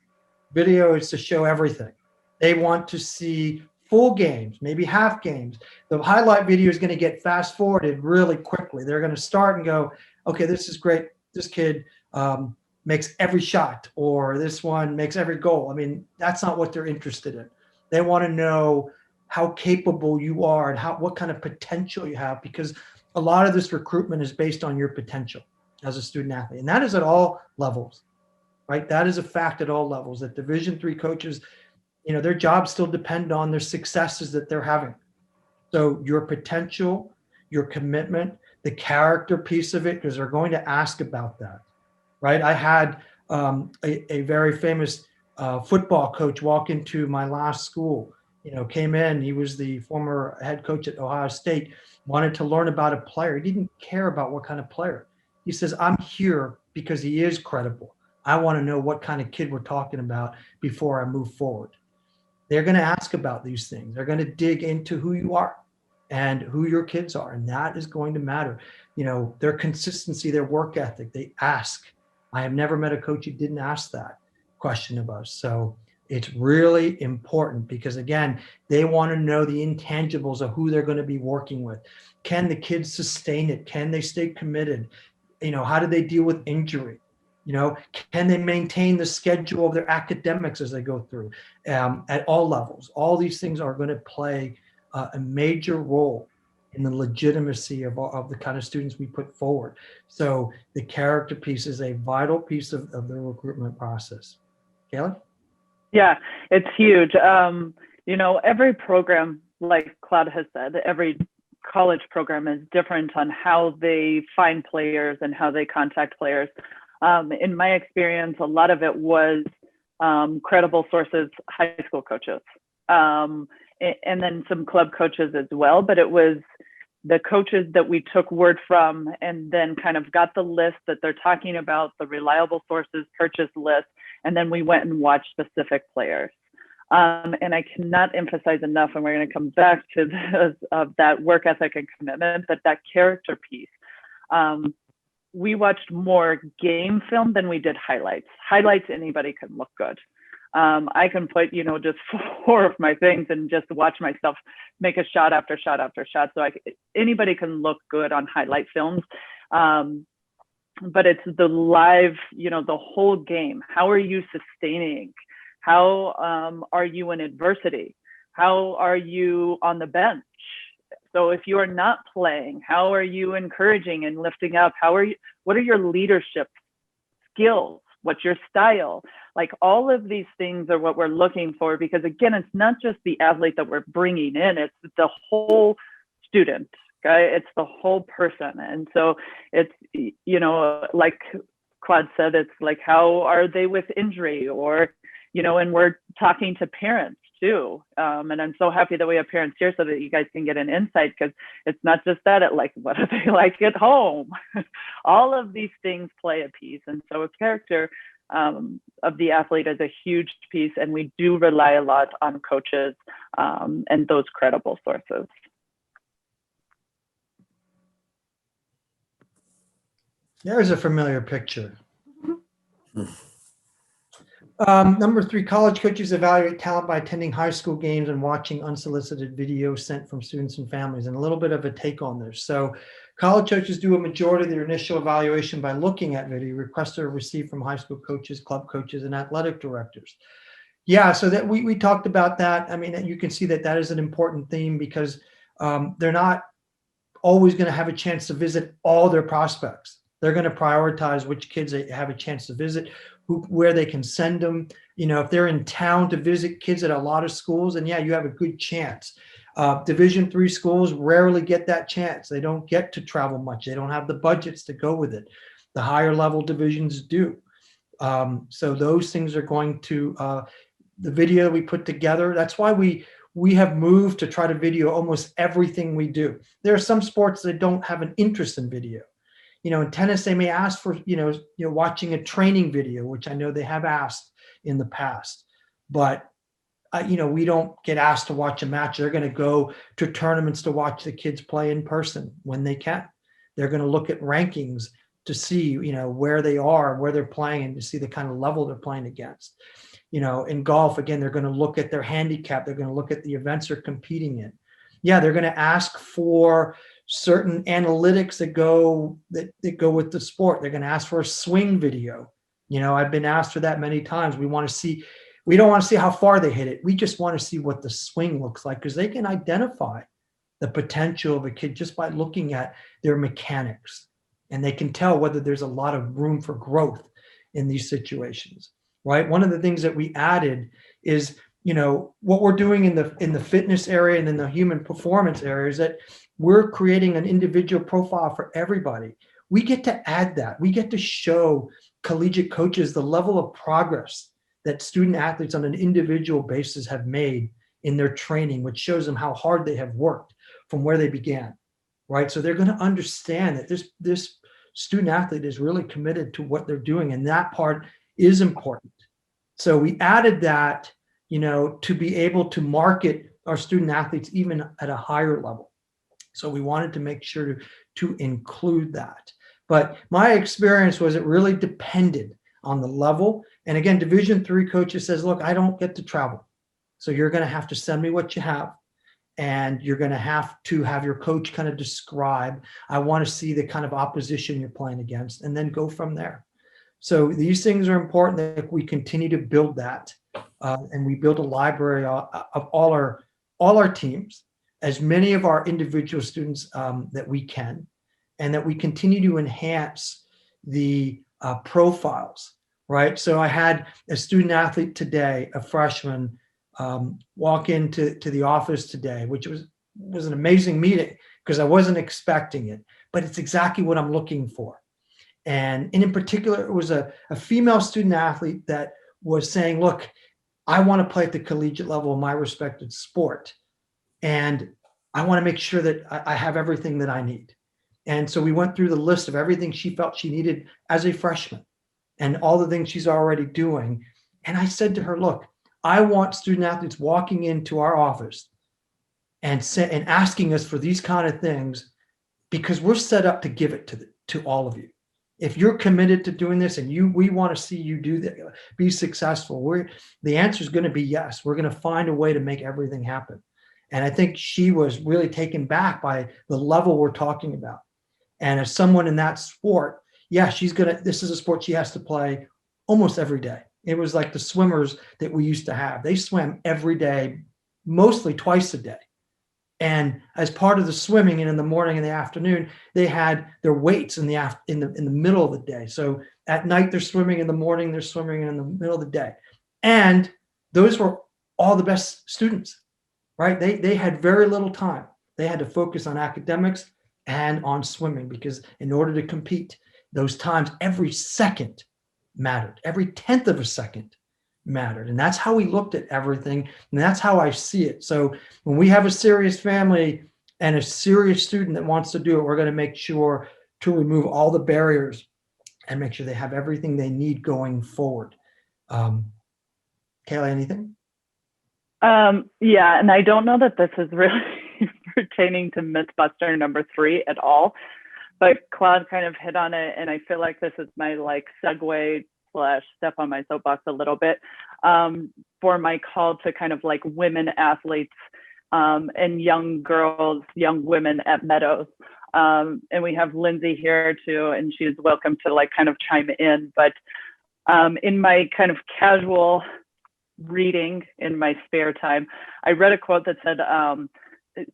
Video is to show everything. They want to see full games, maybe half games. The highlight video is going to get fast forwarded really quickly. They're going to start and go, okay, this is great. This kid makes every shot, or this one makes every goal. I mean, that's not what they're interested in. They want to know how capable you are and what kind of potential you have, because a lot of this recruitment is based on your potential as a student athlete. And that is at all levels, right? That is a fact at all levels, that Division III coaches, their jobs still depend on their successes that they're having. So your potential, your commitment, the character piece of it, because they're going to ask about that, right? I had a very famous football coach walk into my last school, came in, he was the former head coach at Ohio State, wanted to learn about a player. He didn't care about what kind of player. He says, I'm here because he is credible. I want to know what kind of kid we're talking about before I move forward. They're going to ask about these things. They're going to dig into who you are and who your kids are. And that is going to matter. Their consistency, their work ethic, they ask. I have never met a coach who didn't ask that question of us. So it's really important because, again, they want to know the intangibles of who they're going to be working with. Can the kids sustain it? Can they stay committed? How do they deal with injury? Can they maintain the schedule of their academics as they go through at all levels? All these things are going to play a major role in the legitimacy of the kind of students we put forward. So the character piece is a vital piece of the recruitment process. Kalee? Yeah, it's huge. Every program, like Claude has said, every college program is different on how they find players and how they contact players. In my experience, a lot of it was credible sources, high school coaches, and then some club coaches as well. But it was the coaches that we took word from and then kind of got the list that they're talking about, the reliable sources, purchase list, and then we went and watched specific players. And I cannot emphasize enough, and we're going to come back to this, of that work ethic and commitment, but that character piece. We watched more game film than we did highlights. Highlights, anybody can look good. I can put, just 4 of my things and just watch myself make a shot after shot after shot. So anybody can look good on highlight films. But it's the live, the whole game. How are you sustaining? How are you in adversity? How are you on the bench? So if you are not playing, how are you encouraging and lifting up? What are your leadership skills? What's your style? Like all of these things are what we're looking for, because again, it's not just the athlete that we're bringing in, it's the whole student. Okay, it's the whole person. And so it's, you know, like Claude said, it's like, how are they with injury? Or, you know, and we're talking to parents too. And I'm so happy that we have parents here so that you guys can get an insight, because it's not just that, it like, what are they like at home? All of these things play a piece. And so a character of the athlete is a huge piece. And we do rely a lot on coaches and those credible sources. There's a familiar picture. Number 3, college coaches evaluate talent by attending high school games and watching unsolicited video sent from students and families, and a little bit of a take on this. So college coaches do a majority of their initial evaluation by looking at video requests are received from high school coaches, club coaches, and athletic directors. Yeah, so that we talked about that. I mean, you can see that that is an important theme, because they're not always going to have a chance to visit all their prospects. They're going to prioritize which kids they have a chance to visit, where they can send them. You know, if they're in town to visit kids at a lot of schools, and yeah, you have a good chance. Division III schools rarely get that chance. They don't get to travel much. They don't have the budgets to go with it. The higher level divisions do. So those things are going to, the video we put together, that's why we have moved to try to video almost everything we do. There are some sports that don't have an interest in video. You know, in tennis, they may ask for, watching a training video, which I know they have asked in the past. But, we don't get asked to watch a match. They're going to go to tournaments to watch the kids play in person when they can. They're going to look at rankings to see, where they are, where they're playing, and to see the kind of level they're playing against. In golf, again, they're going to look at their handicap. They're going to look at the events they're competing in. Yeah, they're going to ask for certain analytics that go with the sport. They're going to ask for a swing video. I've been asked for that many times. We don't want to see how far they hit it. We just want to see what the swing looks like, because they can identify the potential of a kid just by looking at their mechanics, and they can tell whether there's a lot of room for growth in these situations, right? One of the things that we added is, what we're doing in the fitness area and in the human performance area is that we're creating an individual profile for everybody. We get to add that. We get to show collegiate coaches the level of progress that student athletes on an individual basis have made in their training, which shows them how hard they have worked from where they began, right? So they're going to understand that this student athlete is really committed to what they're doing, and that part is important. So we added that, to be able to market our student athletes even at a higher level. So we wanted to make sure to include that. But my experience was it really depended on the level. And again, Division III coaches says, look, I don't get to travel. So you're going to have to send me what you have. And you're going to have your coach kind of describe, I want to see the kind of opposition you're playing against, and then go from there. So these things are important that we continue to build that. And we build a library of all our teams, as many of our individual students that we can, and that we continue to enhance the profiles, right? So I had a student athlete today, a freshman, walk into the office today, which was an amazing meeting because I wasn't expecting it, but it's exactly what I'm looking for. And in particular, it was a female student athlete that was saying, look, I want to play at the collegiate level of my respected sport. And I want to make sure that I have everything that I need. And so we went through the list of everything she felt she needed as a freshman and all the things she's already doing. And I said to her, look, I want student athletes walking into our office and asking us for these kind of things, because we're set up to give it to all of you. If you're committed to doing this and we want to see you do that, be successful, the answer is going to be yes. We're going to find a way to make everything happen. And I think she was really taken back by the level we're talking about. And as someone in that sport, yeah, this is a sport she has to play almost every day. It was like the swimmers that we used to have. They swam every day, mostly twice a day. And as part of the swimming and in the morning and the afternoon, they had their weights in the middle of the day. So At night, they're swimming. In the morning, they're swimming. In the middle of the day. And those were all the best students, right? They had very little time. They had to focus on academics and on swimming, because in order to compete, those times, every second mattered. Every tenth of a second mattered. And that's how we looked at everything. And that's how I see it. So when we have a serious family and a serious student that wants to do it, we're going to make sure to remove all the barriers and make sure they have everything they need going forward. Kalee, anything? Yeah, and I don't know that this is really pertaining to Mythbuster number 3 at all, but Claude kind of hit on it, and I feel like this is my like segue / step on my soapbox a little bit for my call to kind of like women athletes and young girls, young women at Meadows. And we have Lindsay here too, and she's welcome to like kind of chime in. But in my kind of casual reading in my spare time, I read a quote that said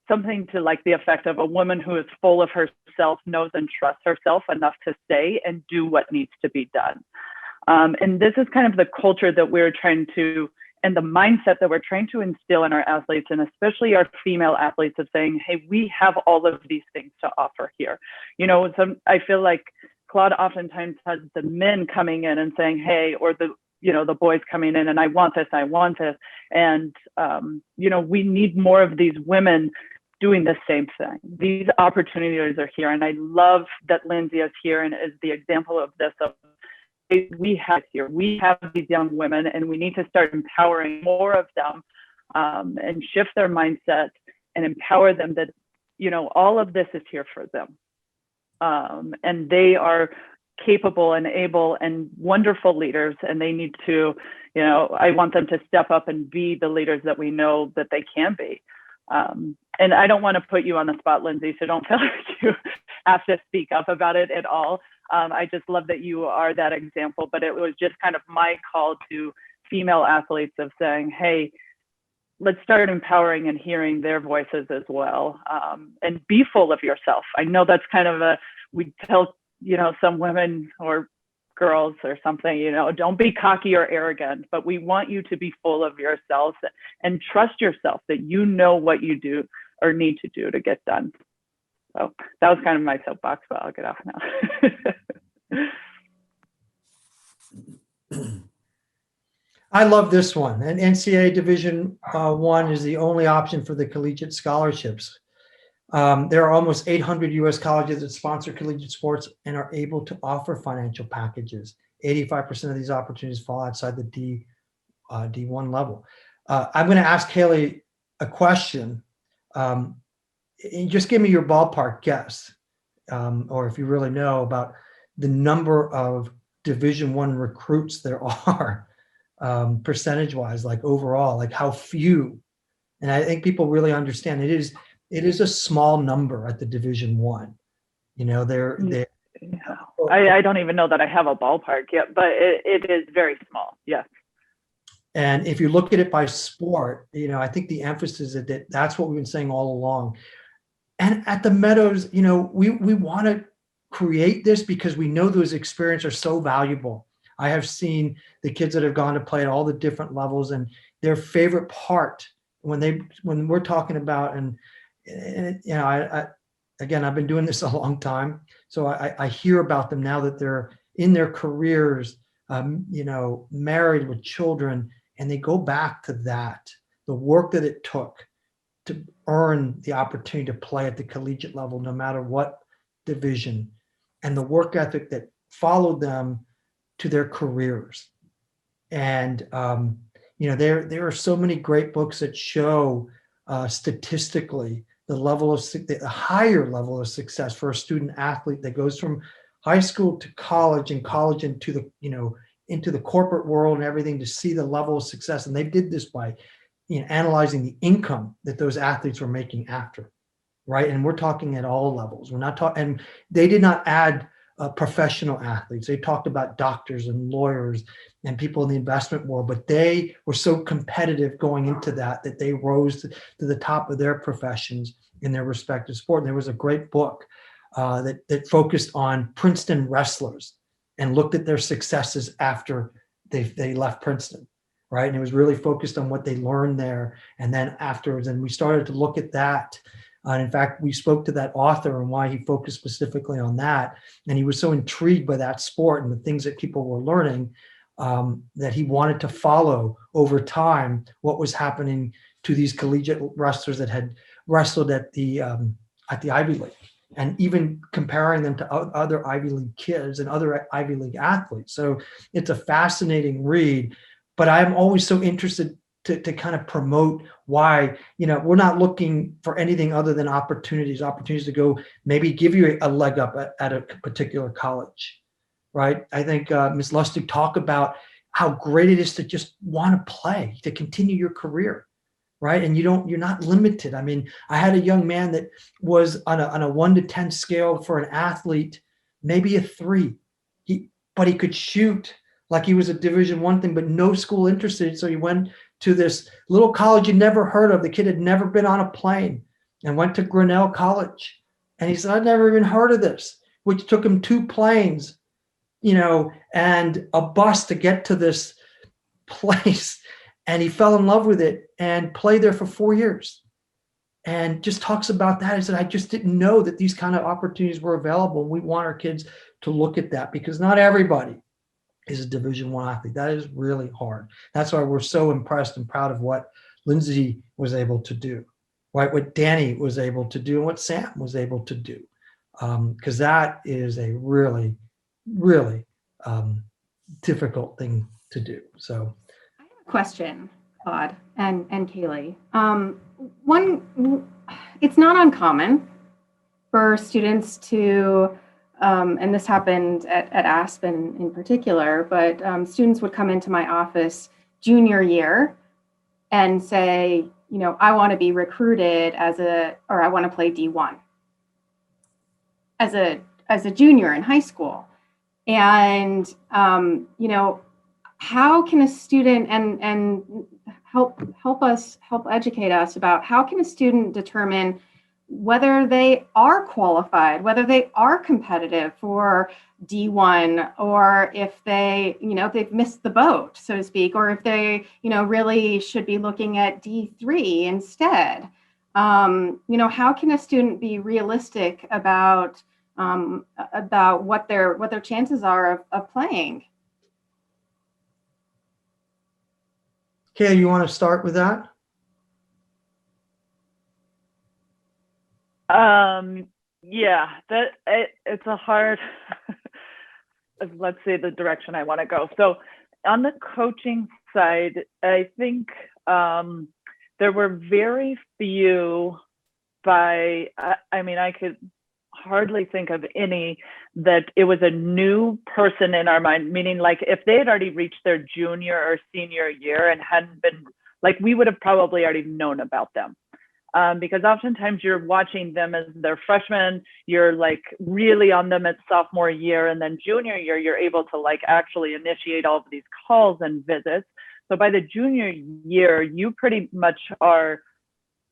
something to like the effect of, a woman who is full of herself knows and trusts herself enough to say and do what needs to be done. And this is kind of the culture that we're trying to, and the mindset that we're trying to instill in our athletes, and especially our female athletes, of saying, hey, we have all of these things to offer here. You know, I feel like Claude oftentimes has the men coming in and saying, hey, or the, you know, the boys coming in and I want this. And, you know, we need more of these women doing the same thing. These opportunities are here. And I love that Lindsay is here and is the example of this, of we have here, we have these young women, and we need to start empowering more of them and shift their mindset and empower them that, you know, all of this is here for them. And they are capable and able and wonderful leaders, and they need to, you know, I want them to step up and be the leaders that we know that they can be. And I don't want to put you on the spot, Lindsay, so don't feel like you have to speak up about it at all. I just love that you are that example, but it was just kind of my call to female athletes of saying, hey, let's start empowering and hearing their voices as well, and be full of yourself. I know that's kind of we tell, you know, some women or girls or something, you know, don't be cocky or arrogant, but we want you to be full of yourself and trust yourself that you know what you do or need to do to get done. So that was kind of my soapbox, but I'll get off now. I love this one. And NCAA Division I is the only option for the collegiate scholarships. There are almost 800 U.S. colleges that sponsor collegiate sports and are able to offer financial packages. 85% of these opportunities fall outside the D1 level. I'm going to ask Kalee a question. And just give me your ballpark guess, or if you really know about the number of Division I recruits there are, percentage-wise, like overall, like how few. And I think people really understand it is a small number at the Division I. You know, I don't even know that I have a ballpark yet, but it is very small. Yes. And if you look at it by sport, you know, I think the emphasis is that that's what we've been saying all along. And at the Meadows, you know, we want to create this because we know those experiences are so valuable. I have seen the kids that have gone to play at all the different levels, and their favorite part when we're talking about, and you know, again, I've been doing this a long time, so I hear about them now that they're in their careers, you know, married with children, and they go back to that, the work that it took to earn the opportunity to play at the collegiate level, no matter what division, and the work ethic that followed them to their careers. And, you know, there are so many great books that show statistically the higher level of success for a student athlete that goes from high school to college, and college into the, you know, into the corporate world and everything, to see the level of success. And they did this by, you know, analyzing the income that those athletes were making after, right? And we're talking at all levels. We're not talking, and they did not add professional athletes. They talked about doctors and lawyers and people in the investment world, but they were so competitive going into that they rose to the top of their professions in their respective sport. And there was a great book that focused on Princeton wrestlers and looked at their successes after they left Princeton, right? And it was really focused on what they learned there. And then afterwards, and we started to look at that. And in fact, we spoke to that author and why he focused specifically on that. And he was so intrigued by that sport and the things that people were learning, that he wanted to follow over time what was happening to these collegiate wrestlers that had wrestled at the Ivy League, and even comparing them to other Ivy League kids and other Ivy League athletes. So it's a fascinating read, but I'm always so interested to kind of promote why, we're not looking for anything other than opportunities to go maybe give you a leg up at a particular college, right? I think Ms. Lustig talked about how great it is to just want to play, to continue your career, right? And you're not limited. I mean, I had a young man that was on a 1 to 10 scale for an athlete, maybe a 3. But he could shoot like he was a Division I thing, but no school interested. So he went to this little college you never heard of. The kid had never been on a plane and went to Grinnell College. And he said, I'd never even heard of this, which took him 2 planes, and a bus to get to this place. And he fell in love with it and played there for 4 years. And just talks about that. He said, I just didn't know that these kind of opportunities were available. We want our kids to look at that, because not everybody is a Division I athlete. That is really hard. That's why we're so impressed and proud of what Lindsay was able to do, right? What Danny was able to do and what Sam was able to do. Because that is a really, really difficult thing to do. So I have a question, Claude and Kalee. It's not uncommon for students to, and this happened at Aspen in particular, but students would come into my office junior year and say, I want to be recruited or I want to play D1 as a junior in high school. And, how can a student and help educate us about how can a student determine whether they are qualified, whether they are competitive for D1, or if they, they've missed the boat, so to speak, or if they, really should be looking at D3 instead. How can a student be realistic about what their chances are of playing? Kay, you want to start with that? Yeah, it's a hard, let's say, the direction I want to go. So on the coaching side, I think there were very few I could hardly think of any that it was a new person in our mind, meaning like if they had already reached their junior or senior year and hadn't been, like, we would have probably already known about them. Because oftentimes you're watching them as their freshmen, you're like really on them at sophomore year, and then junior year, you're able to like actually initiate all of these calls and visits. So by the junior year, you pretty much are,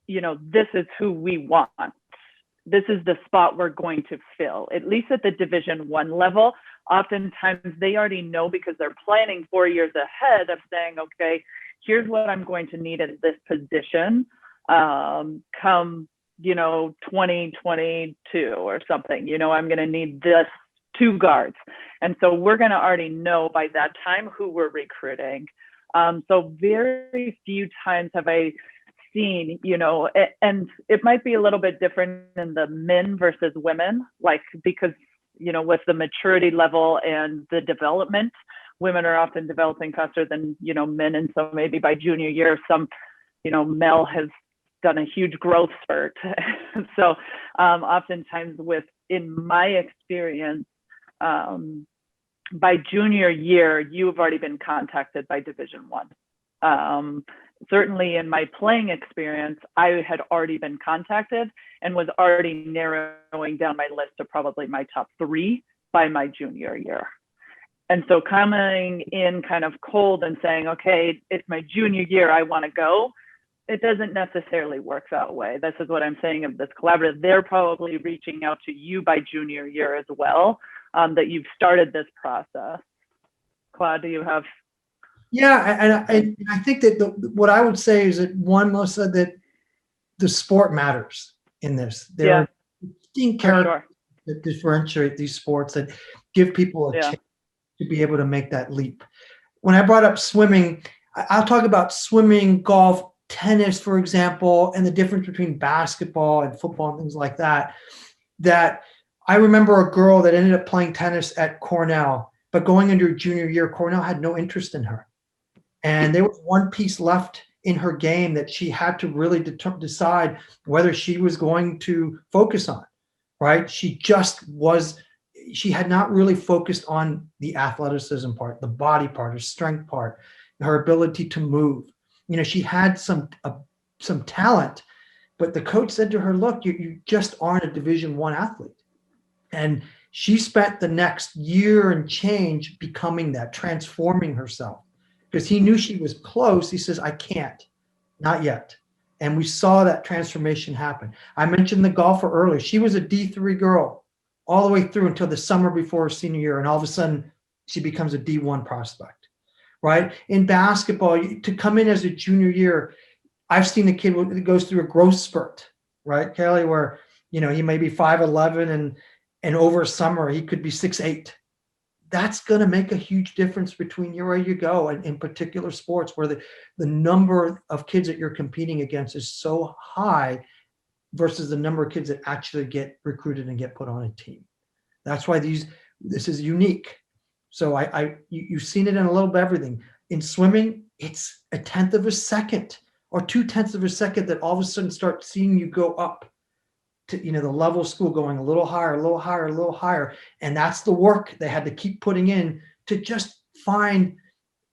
this is who we want. This is the spot we're going to fill, at least at the Division I level. Oftentimes they already know because they're planning 4 years ahead of saying, okay, here's what I'm going to need in this position come 2022 or something. I'm going to need this 2 guards. And so we're going to already know by that time who we're recruiting. So very few times have I seen, and it might be a little bit different in the men versus women, like, because, with the maturity level and the development, women are often developing faster than, men. And so maybe by junior year, some, male has done a huge growth spurt. So oftentimes in my experience, by junior year, you've already been contacted by Division I. Certainly in my playing experience, I had already been contacted and was already narrowing down my list to probably my top 3 by my junior year. And so coming in kind of cold and saying, okay, it's my junior year, I want to go, it doesn't necessarily work that way. This is what I'm saying of this collaborative. They're probably reaching out to you by junior year as well. that you've started this process. Claude, do you have? Yeah, and I think that what I would say is that one, Melissa, that the sport matters in this. There Yeah, are distinct for characters sure. that differentiate these sports that give people a Yeah. chance to be able to make that leap. When I brought up swimming, I'll talk about swimming, golf, tennis, for example, and the difference between basketball and football and things like that. That I remember a girl that ended up playing tennis at Cornell, but going into her junior year, Cornell had no interest in her. And there was one piece left in her game that she had to really decide whether she was going to focus on, right? She had not really focused on the athleticism part, the body part, her strength part, her ability to move. You know, she had some talent, but the coach said to her, look, you just aren't a Division I athlete. And she spent the next year and change becoming that, transforming herself. Because he knew she was close. He says, I can't, not yet. And we saw that transformation happen. I mentioned the golfer earlier. She was a D3 girl all the way through until the summer before her senior year. And all of a sudden, she becomes a D1 prospect, right? In basketball, to come in as a junior year, I've seen a kid that goes through a growth spurt, right, Kalee, where, you know, he may be 5'11", and over a summer, he could be 6'8". That's going to make a huge difference between where you go, and in particular sports where the number of kids that you're competing against is so high versus the number of kids that actually get recruited and get put on a team. That's why this is unique. So you've seen it in a little bit of everything. In swimming, it's 1/10 of a second or 2/10 of a second that all of a sudden start seeing you go up to, you know, the level of school, going a little higher, a little higher, a little higher. And that's the work they had to keep putting in to just find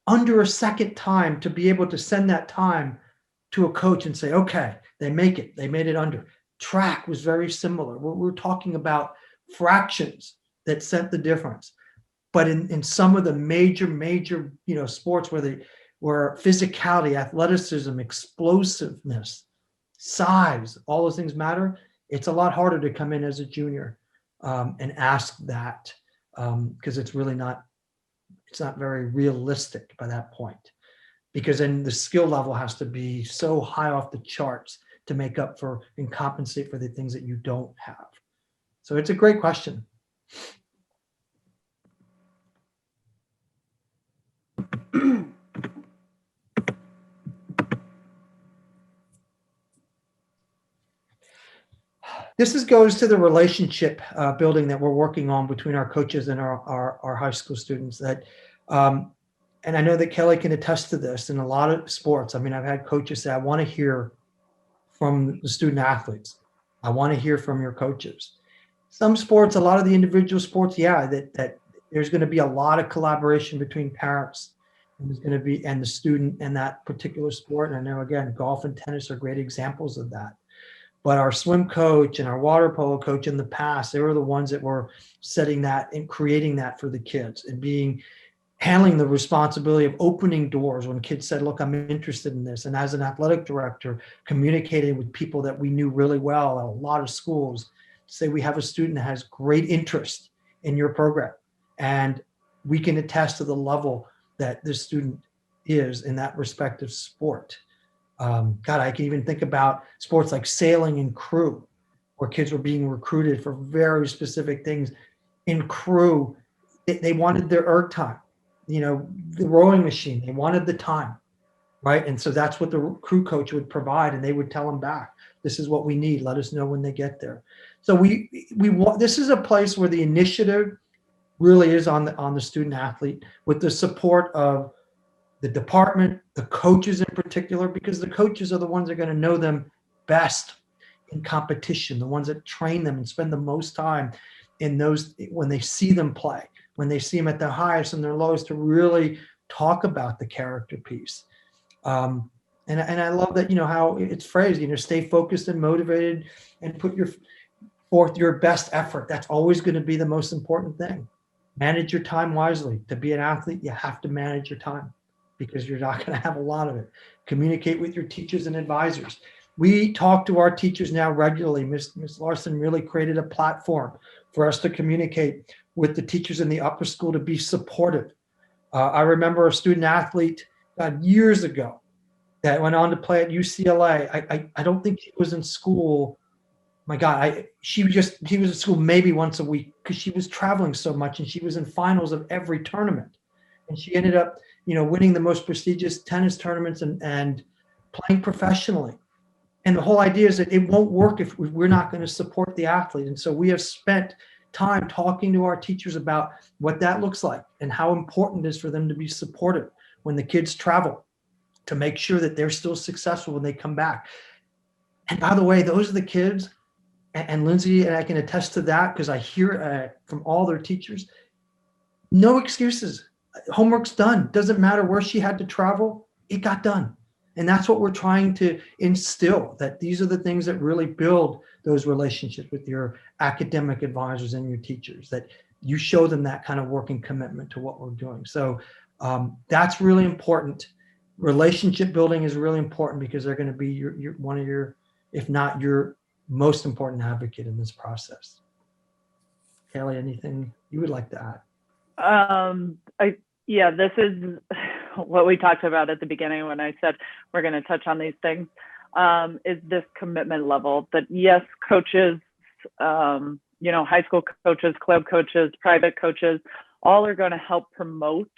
under a second time to be able to send that time to a coach and say, okay, they make it. They made it under. Track was very similar. We're talking about fractions that sent the difference. But in some of the major, you know, sports where physicality, athleticism, explosiveness, size, all those things matter, it's a lot harder to come in as a junior and ask that because it's not very realistic by that point. Because then the skill level has to be so high off the charts to make up for and compensate for the things that you don't have. So it's a great question. This goes to the relationship building that we're working on between our coaches and our high school students. That, and I know that Kalee can attest to this in a lot of sports. I mean, I've had coaches say, I want to hear from the student athletes. I want to hear from your coaches. Some sports, a lot of the individual sports, yeah, that there's going to be a lot of collaboration between parents and there's going to be, and the student and that particular sport. And I know, again, golf and tennis are great examples of that. But our swim coach and our water polo coach in the past, they were the ones that were setting that and creating that for the kids and handling the responsibility of opening doors when kids said, look, I'm interested in this. And as an athletic director, communicating with people that we knew really well at a lot of schools, say we have a student that has great interest in your program. And we can attest to the level that this student is in that respective sport. God, I can even think about sports like sailing and crew, where kids were being recruited for very specific things. In crew, they wanted their erg time, you know, the rowing machine, they wanted the time, right? And so that's what the crew coach would provide, and they would tell them back, this is what we need, let us know when they get there. So we want, this is a place where the initiative really is on the student athlete, with the support of the department, the coaches in particular, because the coaches are the ones that are going to know them best in competition, the ones that train them and spend the most time in those when they see them play, when they see them at their highest and their lowest, to really talk about the character piece. And I love that, you know, how it's phrased, you know, stay focused and motivated and put forth your best effort. That's always going to be the most important thing. Manage your time wisely. To be an athlete, you have to manage your time, because you're not going to have a lot of it. Communicate with your teachers and advisors. We talk to our teachers now regularly. Ms. Larson really created a platform for us to communicate with the teachers in the upper school to be supportive. I remember a student athlete years ago that went on to play at UCLA. I don't think she was in school. My God, she was at school maybe once a week because she was traveling so much, and she was in finals of every tournament. And she ended up, winning the most prestigious tennis tournaments and playing professionally. And the whole idea is that it won't work if we're not going to support the athlete. And so we have spent time talking to our teachers about what that looks like and how important it is for them to be supportive when the kids travel, to make sure that they're still successful when they come back. And by the way, those are the kids, and Lindsay and I can attest to that because I hear it from all their teachers. No excuses. Homework's done. Doesn't matter where she had to travel, it got done. And that's what we're trying to instill, that these are the things that really build those relationships with your academic advisors and your teachers, that you show them that kind of working commitment to what we're doing. So that's really important. Relationship building is really important because they're going to be one of your, if not your most important advocate in this process. Kalee, anything you would like to add? Yeah, this is what we talked about at the beginning when I said we're going to touch on these things, is this commitment level that yes, coaches, high school coaches, club coaches, private coaches, all are going to help promote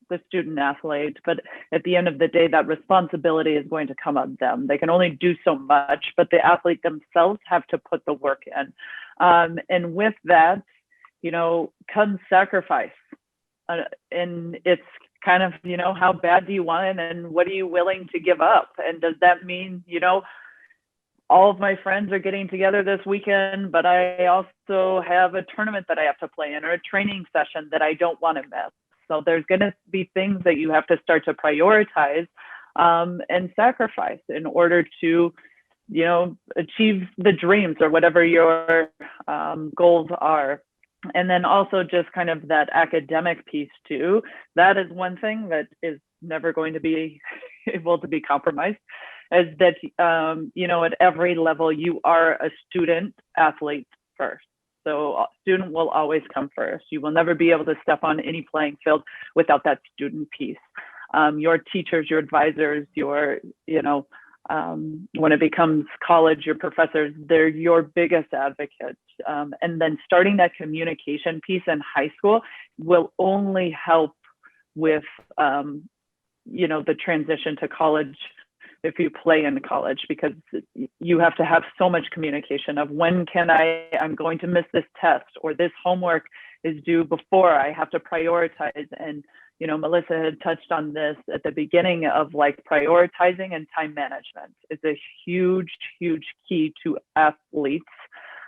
the student athlete. But at the end of the day, that responsibility is going to come on them. They can only do so much, but the athlete themselves have to put the work in. And with that, comes sacrifice. And it's kind of, how bad do you want it and what are you willing to give up? And does that mean, all of my friends are getting together this weekend, but I also have a tournament that I have to play in or a training session that I don't want to miss. So there's going to be things that you have to start to prioritize and sacrifice in order to, achieve the dreams or whatever your goals are. And then also just kind of that academic piece too. That is one thing that is never going to be able to be compromised, is that, at every level, you are a student athlete first. So student will always come first. You will never be able to step on any playing field without that student piece. Your teachers, your advisors, your, when it becomes college, your professors, they're your biggest advocates. And then starting that communication piece in high school will only help with, the transition to college if you play in college, because you have to have so much communication of when I'm going to miss this test, or this homework is due before I have to prioritize. And Melissa had touched on this at the beginning of prioritizing and time management. It's a huge, huge key to athletes.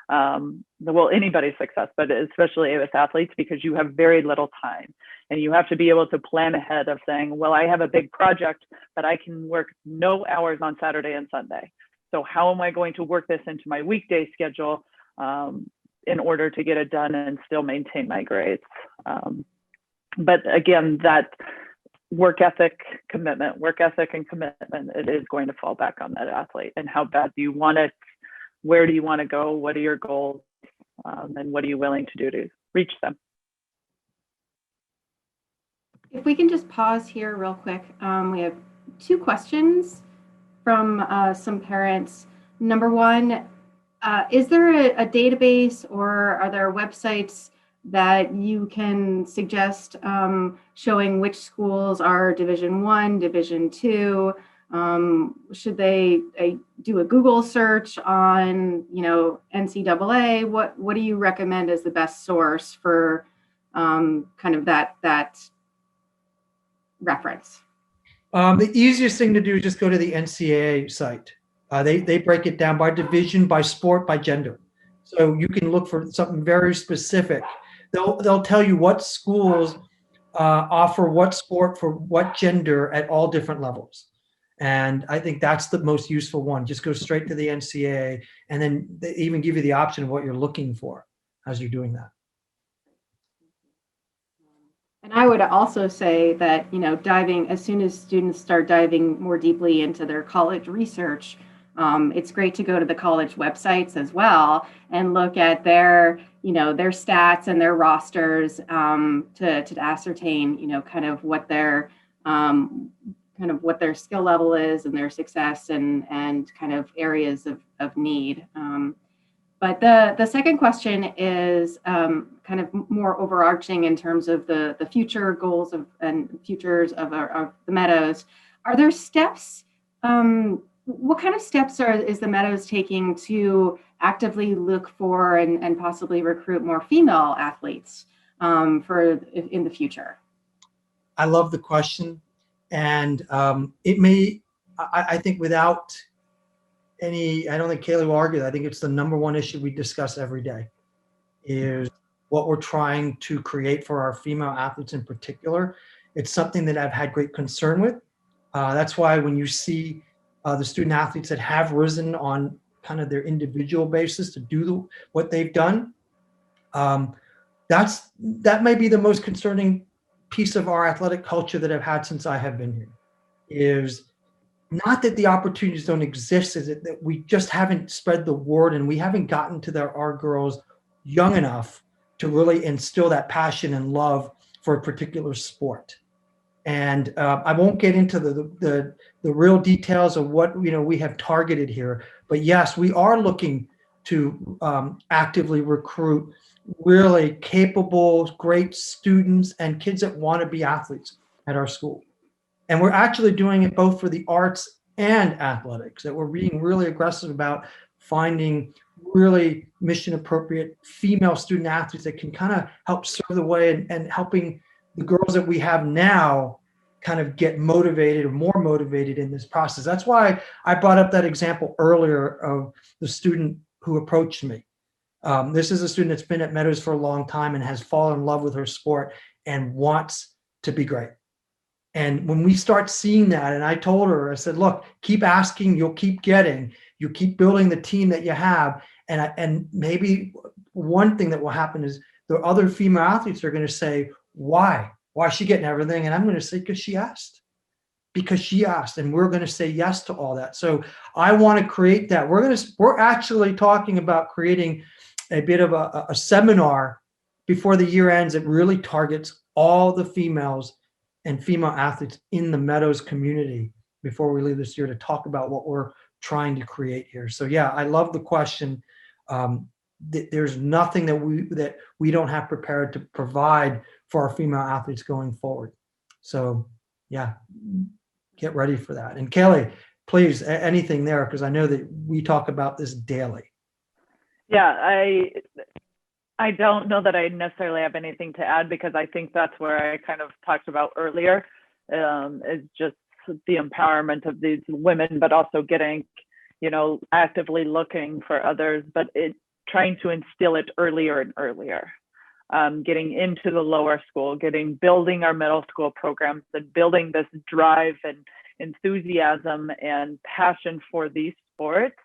Anybody's success, but especially with athletes, because you have very little time and you have to be able to plan ahead of saying, well, I have a big project, but I can work no hours on Saturday and Sunday. So how am I going to work this into my weekday schedule in order to get it done and still maintain my grades? But again, that work ethic and commitment, it is going to fall back on that athlete. And how bad do you want it? Where do you want to go? What are your goals? And what are you willing to do to reach them? If we can just pause here real quick. We have two questions from some parents. Number one, is there a database or are there websites that you can suggest showing which schools are Division I, Division II? Should they do a Google search on, NCAA? What do you recommend as the best source for kind of that reference? The easiest thing to do is just go to the NCAA site. They break it down by division, by sport, by gender. So you can look for something very specific. They'll tell you what schools offer what sport for what gender at all different levels. And I think that's the most useful one. Just go straight to the NCAA, and then they even give you the option of what you're looking for as you're doing that. And I would also say that, diving, as soon as students start diving more deeply into their college research, It's great to go to the college websites as well and look at their, their stats and their rosters to ascertain, kind of what their skill level is and their success and kind of areas of need. But the second question is kind of more overarching in terms of the future goals and futures of the Meadows. Are there steps? What kind of steps is the Meadows taking to actively look for and possibly recruit more female athletes in the future? I love the question, and I think without I don't think Kalee will argue that. I think it's the number one issue we discuss every day is what we're trying to create for our female athletes in particular. It's something that I've had great concern with. That's why when you see the student athletes that have risen on kind of their individual basis to do what they've done, that may be the most concerning piece of our athletic culture that I've had since I have been here. Is not that the opportunities don't exist, is it that we just haven't spread the word and we haven't gotten to our girls young enough to really instill that passion and love for a particular sport. And I won't get into the real details of what we have targeted here, but yes, we are looking to actively recruit really capable, great students and kids that want to be athletes at our school. And we're actually doing it both for the arts and athletics, that we're being really aggressive about finding really mission appropriate female student athletes that can kind of help serve the way and helping the girls that we have now kind of get motivated or more motivated in this process. That's why I brought up that example earlier of the student who approached me. This is a student that's been at Meadows for a long time and has fallen in love with her sport and wants to be great. And when we start seeing that, and I told her, I said, look, keep asking, you'll keep getting, you keep building the team that you have. And maybe one thing that will happen is the other female athletes are going to say, why? Why is she getting everything? And I'm going to say, because she asked. Because she asked, and we're going to say yes to all that. So I want to create that. We're actually talking about creating a bit of a seminar before the year ends that really targets all the females and female athletes in the Meadows community before we leave this year to talk about what we're trying to create here. So yeah, I love the question. There's nothing that we don't have prepared to provide for our female athletes going forward. So yeah, get ready for that. And Kalee, please, anything there, because I know that we talk about this daily. Yeah, I don't know that I necessarily have anything to add, because I think that's where I kind of talked about earlier, is just the empowerment of these women, but also getting, actively looking for others, but trying to instill it earlier and earlier, getting into the lower school, building our middle school programs and building this drive and enthusiasm and passion for these sports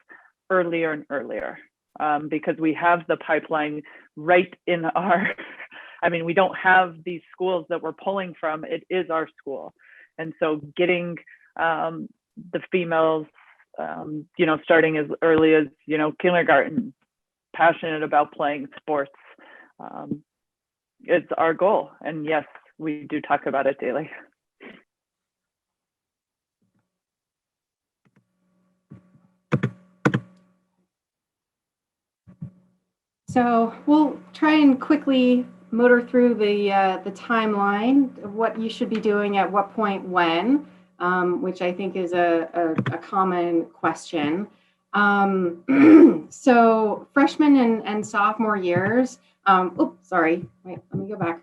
earlier and earlier. Because we have the pipeline right in we don't have these schools that we're pulling from. It is our school. And so getting the females, starting as early as, kindergarten, passionate about playing sports, it's our goal. And yes, we do talk about it daily. So we'll try and quickly motor through the timeline of what you should be doing at what point when, which I think is a common question. So freshman and sophomore years, wait, let me go back.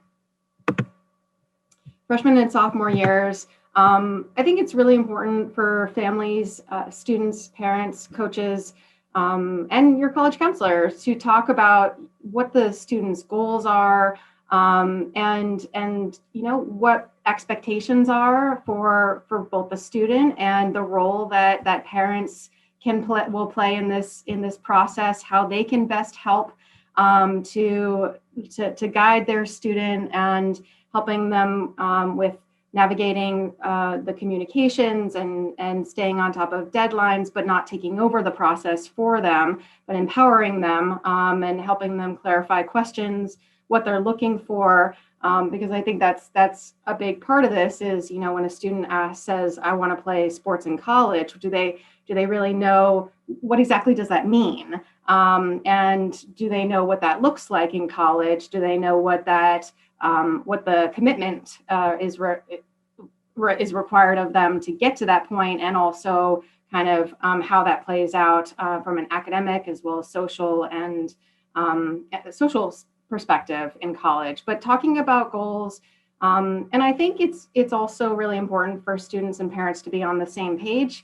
Freshman and sophomore years, I think it's really important for families, students, parents, coaches, and your college counselors to talk about what the students' goals are, and what expectations are for both the student and the role that parents will play in this process, how they can best help to guide their student and helping them with navigating the communications and staying on top of deadlines, but not taking over the process for them, but empowering them and helping them clarify questions, what they're looking for. Because I think that's a big part of this is, you know, when a student says, I want to play sports in college, do they really know what exactly does that mean? And do they know what that looks like in college? Do they know what that what the commitment is required of them to get to that point, and also kind of how that plays out from an academic as well as social and social perspective in college. But talking about goals, and I think it's also really important for students and parents to be on the same page.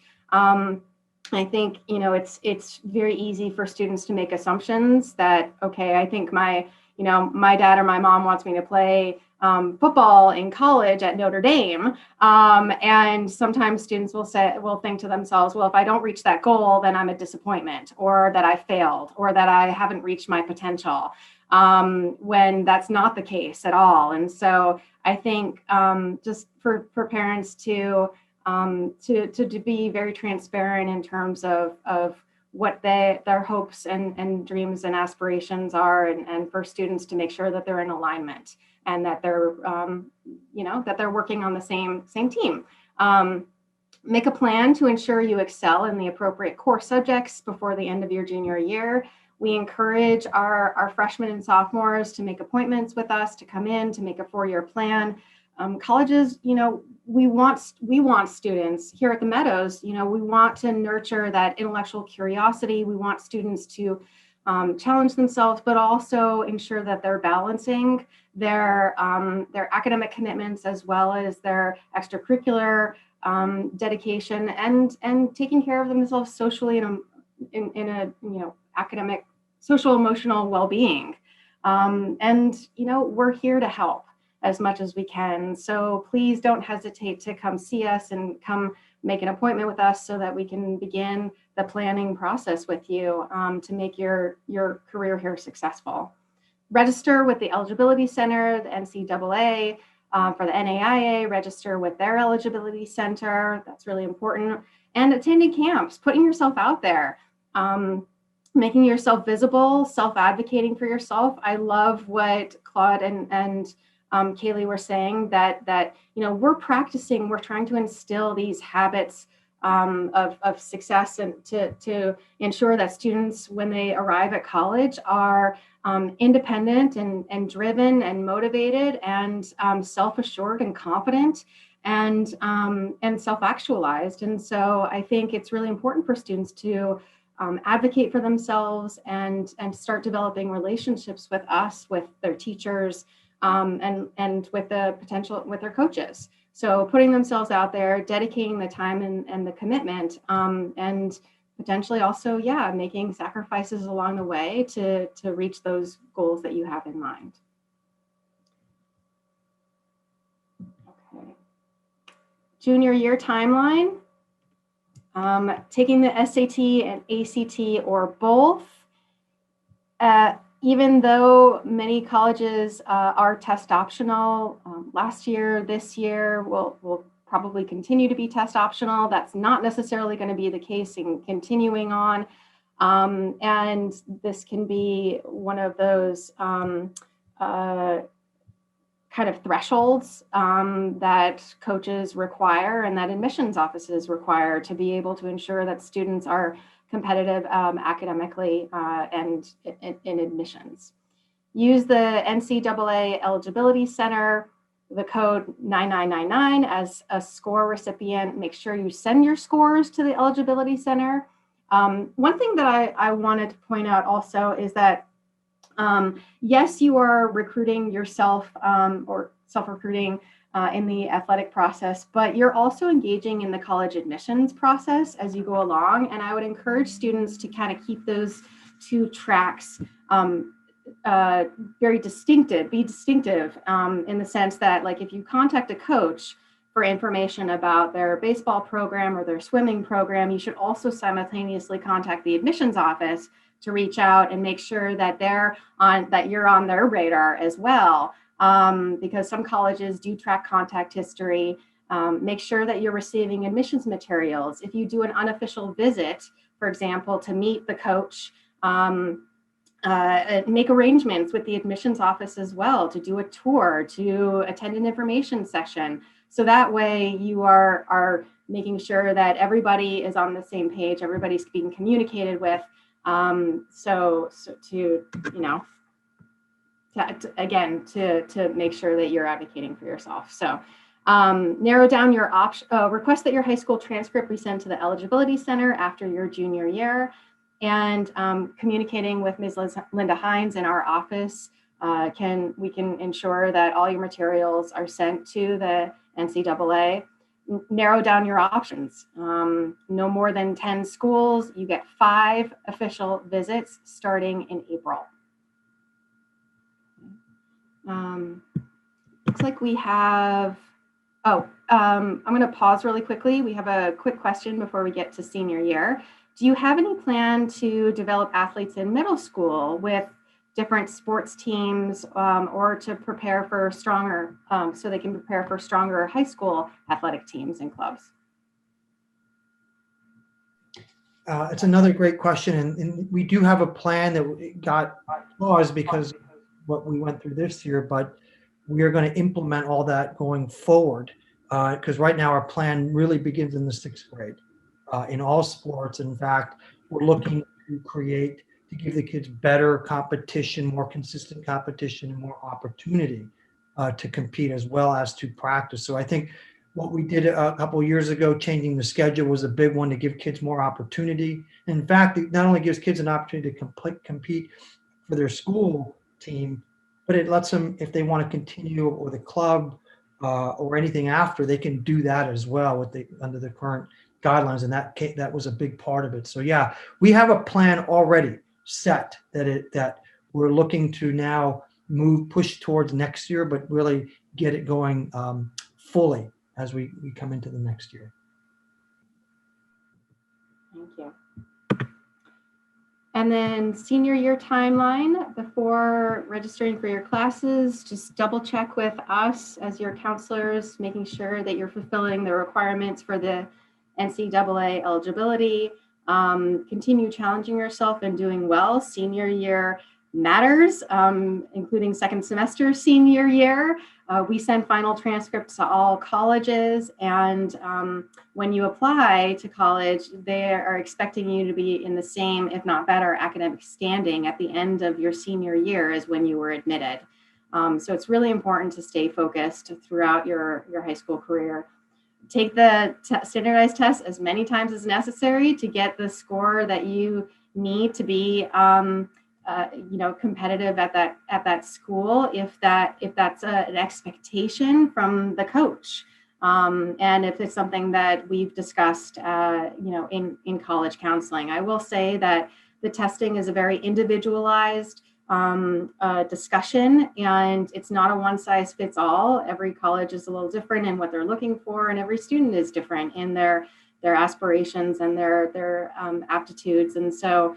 I think, you know, it's very easy for students to make assumptions that, okay, I think my dad or my mom wants me to play football in college at Notre Dame. And sometimes students will think to themselves, well, if I don't reach that goal, then I'm a disappointment, or that I failed, or that I haven't reached my potential, when that's not the case at all. And so I think just for parents to be very transparent in terms of what their hopes and dreams and aspirations are, and for students to make sure that they're in alignment and that they're that they're working on the same team. Make a plan to ensure you excel in the appropriate core subjects before the end of your junior year. We encourage our freshmen and sophomores to make appointments with us, to come in, to make a 4-year plan. Colleges, you know, we want students here at the Meadows, you know, we want to nurture that intellectual curiosity. We want students to challenge themselves, but also ensure that they're balancing their academic commitments as well as their extracurricular dedication and taking care of themselves socially in a academic, social, emotional well-being. And you know, we're here to help as much as we can. So please don't hesitate to come see us and come make an appointment with us so that we can begin the planning process with you to make your career here successful. Register with the Eligibility Center, the NCAA, for the NAIA, register with their Eligibility Center. That's really important. And attending camps, putting yourself out there, making yourself visible, self-advocating for yourself. I love what Claude and Kalee were saying, that you know, we're trying to instill these habits of success, and to ensure that students, when they arrive at college, are independent and driven and motivated and self-assured and confident and self-actualized. And so I think it's really important for students to advocate for themselves and start developing relationships with us, with their teachers, and with their coaches. So putting themselves out there, dedicating the time and the commitment, and potentially also, making sacrifices along the way to reach those goals that you have in mind. Okay. Junior year timeline, taking the SAT and ACT or both. Even though many colleges are test optional, last year, this year will probably continue to be test optional. That's not necessarily going to be the case in continuing on. And this can be one of those kind of thresholds that coaches require and that admissions offices require to be able to ensure that students are competitive academically and in admissions. Use the NCAA Eligibility Center, the code 9999 as a score recipient. Make sure you send your scores to the Eligibility Center. One thing that I wanted to point out also is that yes, you are recruiting yourself or self-recruiting in the athletic process, but you're also engaging in the college admissions process as you go along. And I would encourage students to kind of keep those two tracks very distinctive, be distinctive in the sense that, like, if you contact a coach for information about their baseball program or their swimming program, you should also simultaneously contact the admissions office to reach out and make sure that you're on their radar as well. because some colleges do track contact history. Make sure that you're receiving admissions materials. If you do an unofficial visit, for example, to meet the coach, make arrangements with the admissions office as well to do a tour, to attend an information session. So that way you are making sure that everybody is on the same page, everybody's being communicated with. So to, you know, to make sure that you're advocating for yourself. So narrow down your option, request that your high school transcript be sent to the Eligibility Center after your junior year, and communicating with Ms. Linda Hines in our office, we can ensure that all your materials are sent to the NCAA. Narrow down your options. No more than 10 schools. You get 5 official visits starting in April. Looks like we have, I'm going to pause really quickly. We have a quick question before we get to senior year. Do you have any plan to develop athletes in middle school with different sports teams, or to prepare for stronger, so they can prepare for stronger high school athletic teams and clubs? It's another great question, and we do have a plan that got paused because of what we went through this year, but we are going to implement all that going forward, because right now our plan really begins in the 6th grade in all sports. In fact, we're looking to give the kids better competition, more consistent competition, and more opportunity to compete as well as to practice. So I think what we did a couple of years ago, changing the schedule, was a big one to give kids more opportunity. In fact, it not only gives kids an opportunity to compete for their school team, but it lets them, if they want to continue with a club or anything after, they can do that as well under the current guidelines, and that was a big part of it. So yeah, we have a plan already set that we're looking to now push towards next year, but really get it going fully as we come into the next year. Thank you. And then senior year timeline, before registering for your classes, just double check with us as your counselors, making sure that you're fulfilling the requirements for the NCAA eligibility. Continue challenging yourself and doing well. Senior year matters, including second semester senior year. We send final transcripts to all colleges, and when you apply to college, they are expecting you to be in the same, if not better, academic standing at the end of your senior year as when you were admitted. So it's really important to stay focused throughout your high school career. Take the standardized test as many times as necessary to get the score that you need to be competitive at that school, if that's an expectation from the coach, and if it's something that we've discussed in college counseling. I will say that the testing is a very individualized discussion, and it's not a one size fits all. Every college is a little different in what they're looking for, and every student is different in their aspirations and their aptitudes. And so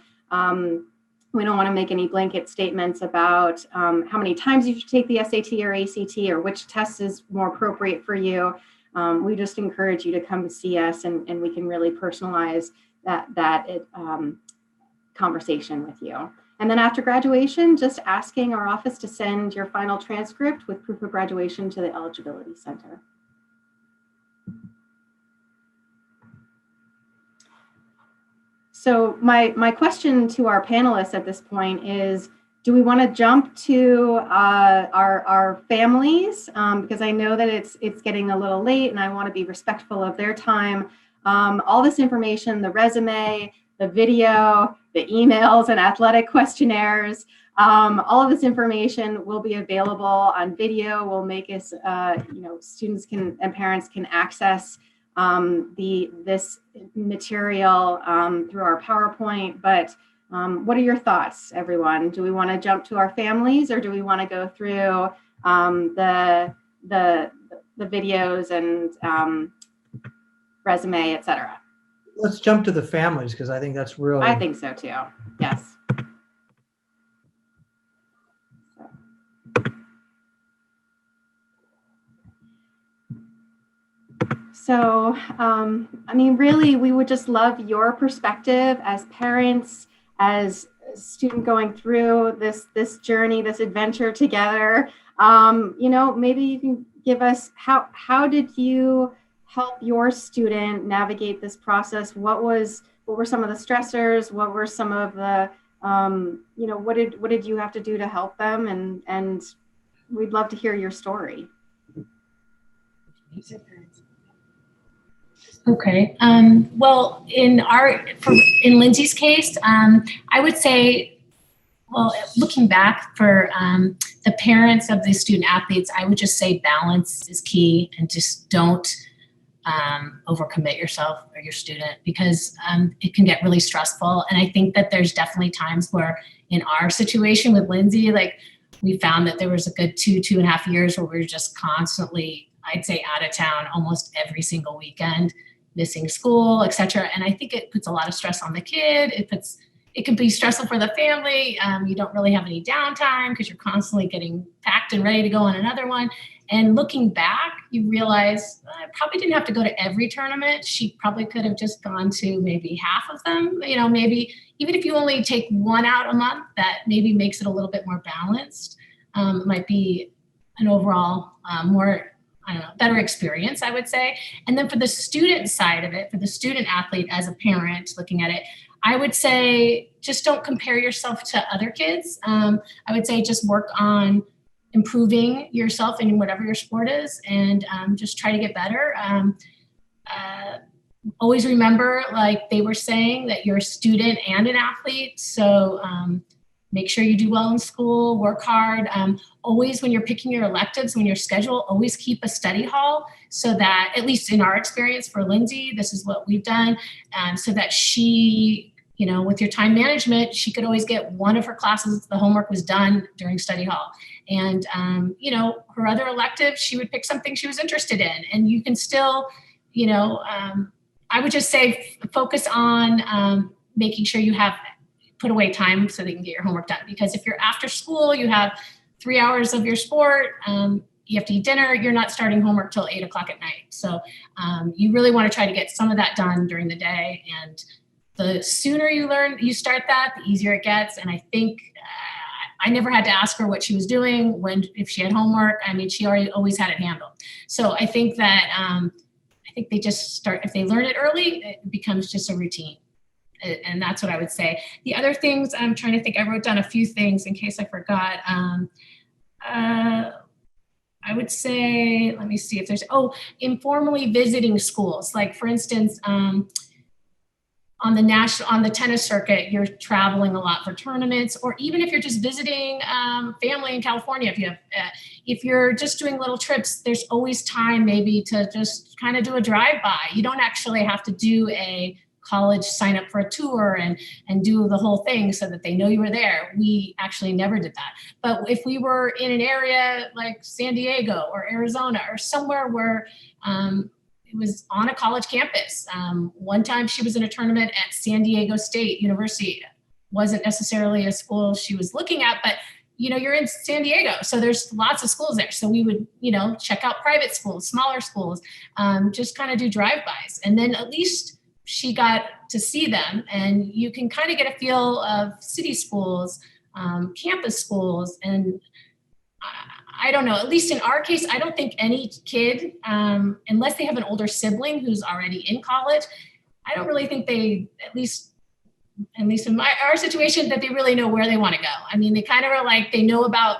we don't want to make any blanket statements about how many times you should take the SAT or ACT or which test is more appropriate for you. We just encourage you to come see us, and we can really personalize that conversation with you. And then after graduation, just asking our office to send your final transcript with proof of graduation to the Eligibility Center. So my question to our panelists at this point is, do we want to jump to our families? Because I know that it's getting a little late, and I want to be respectful of their time. All this information, the resume, the video, the emails and athletic questionnaires, all of this information will be available on video. We'll make us, students and parents can access this material through our PowerPoint. But what are your thoughts, everyone? Do we want to jump to our families, or do we want to go through the videos and resume, et cetera? Let's jump to the families, because I think that's really. I think so too. Yes. So, I mean, really, we would just love your perspective as parents, as a student going through this journey, this adventure together. You know, maybe you can give us how did you help your student navigate this process? What were some of the stressors? What were some of the you know, what did you have to do to help them? And we'd love to hear your story. Okay. Well, in Lindsay's case, I would say, well, looking back for the parents of the student athletes, I would just say balance is key, and just don't overcommit yourself or your student, because it can get really stressful. And I think that there's definitely times where, in our situation with Lindsay, like, we found that there was a good 2.5 years where we were just constantly, I'd say, out of town almost every single weekend, missing school, etc. And I think it puts a lot of stress on the kid. It can be stressful for the family. You don't really have any downtime because you're constantly getting packed and ready to go on another one. And looking back, you realize I probably didn't have to go to every tournament. She probably could have just gone to maybe half of them. You know, maybe even if you only take one out a month, that maybe makes it a little bit more balanced. It might be an overall more, I don't know, better experience, I would say. And then for the student side of it, for the student athlete as a parent looking at it, I would say just don't compare yourself to other kids. I would say just work on improving yourself in whatever your sport is, and just try to get better. Always remember, like they were saying, that you're a student and an athlete. So make sure you do well in school, work hard. Always, when you're picking your electives, when your schedule, always keep a study hall, so that, at least in our experience for Lindsay, this is what we've done, so that she, you know, with your time management, she could always get one of her classes, the homework was done during study hall. And, you know, her other elective, she would pick something she was interested in. And you can still, you know, I would just say focus on making sure you have put away time so that you can get your homework done. Because if you're after school, you have 3 hours of your sport, you have to eat dinner, you're not starting homework till 8 o'clock at night. So you really want to try to get some of that done during the day. And the sooner you start that, the easier it gets. And I think I never had to ask her what she was doing if she had homework. I mean, she always had it handled. So I think that they just start, if they learn it early, it becomes just a routine. And that's what I would say. The other things, I'm trying to think, I wrote down a few things in case I forgot. I would say, let me see if there's, informally visiting schools. Like, for instance, on the tennis circuit, you're traveling a lot for tournaments, or even if you're just visiting family in California, if you're just doing little trips, there's always time maybe to just kind of do a drive-by. You don't actually have to do a college sign up for a tour and do the whole thing so that they know you were there. We actually never did that. But if we were in an area like San Diego or Arizona or somewhere where it was on a college campus. One time she was in a tournament at San Diego State University. Wasn't necessarily a school she was looking at, but you know, you're in San Diego, so there's lots of schools there. So we would, you know, check out private schools, smaller schools, just kind of do drive-bys. And then at least she got to see them, and you can kind of get a feel of city schools, campus schools. And I don't know, at least in our case, I don't think any kid, unless they have an older sibling who's already in college, I don't really think they, at least in our situation, that they really know where they want to go. I mean, they kind of are like, they know about,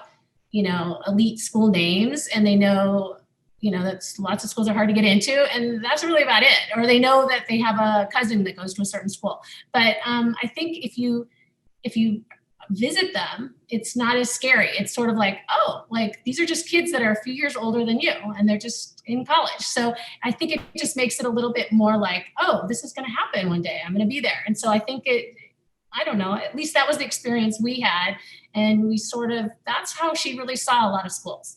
you know, elite school names, and they know, you know, that's lots of schools are hard to get into, and that's really about it. Or they know that they have a cousin that goes to a certain school. But I think if you visit them, it's not as scary. It's sort of like, oh, like these are just kids that are a few years older than you, and they're just in college. So I think it just makes it a little bit more like, oh, this is going to happen one day. I'm going to be there. And so I think I don't know, at least that was the experience we had. And we that's how she really saw a lot of schools.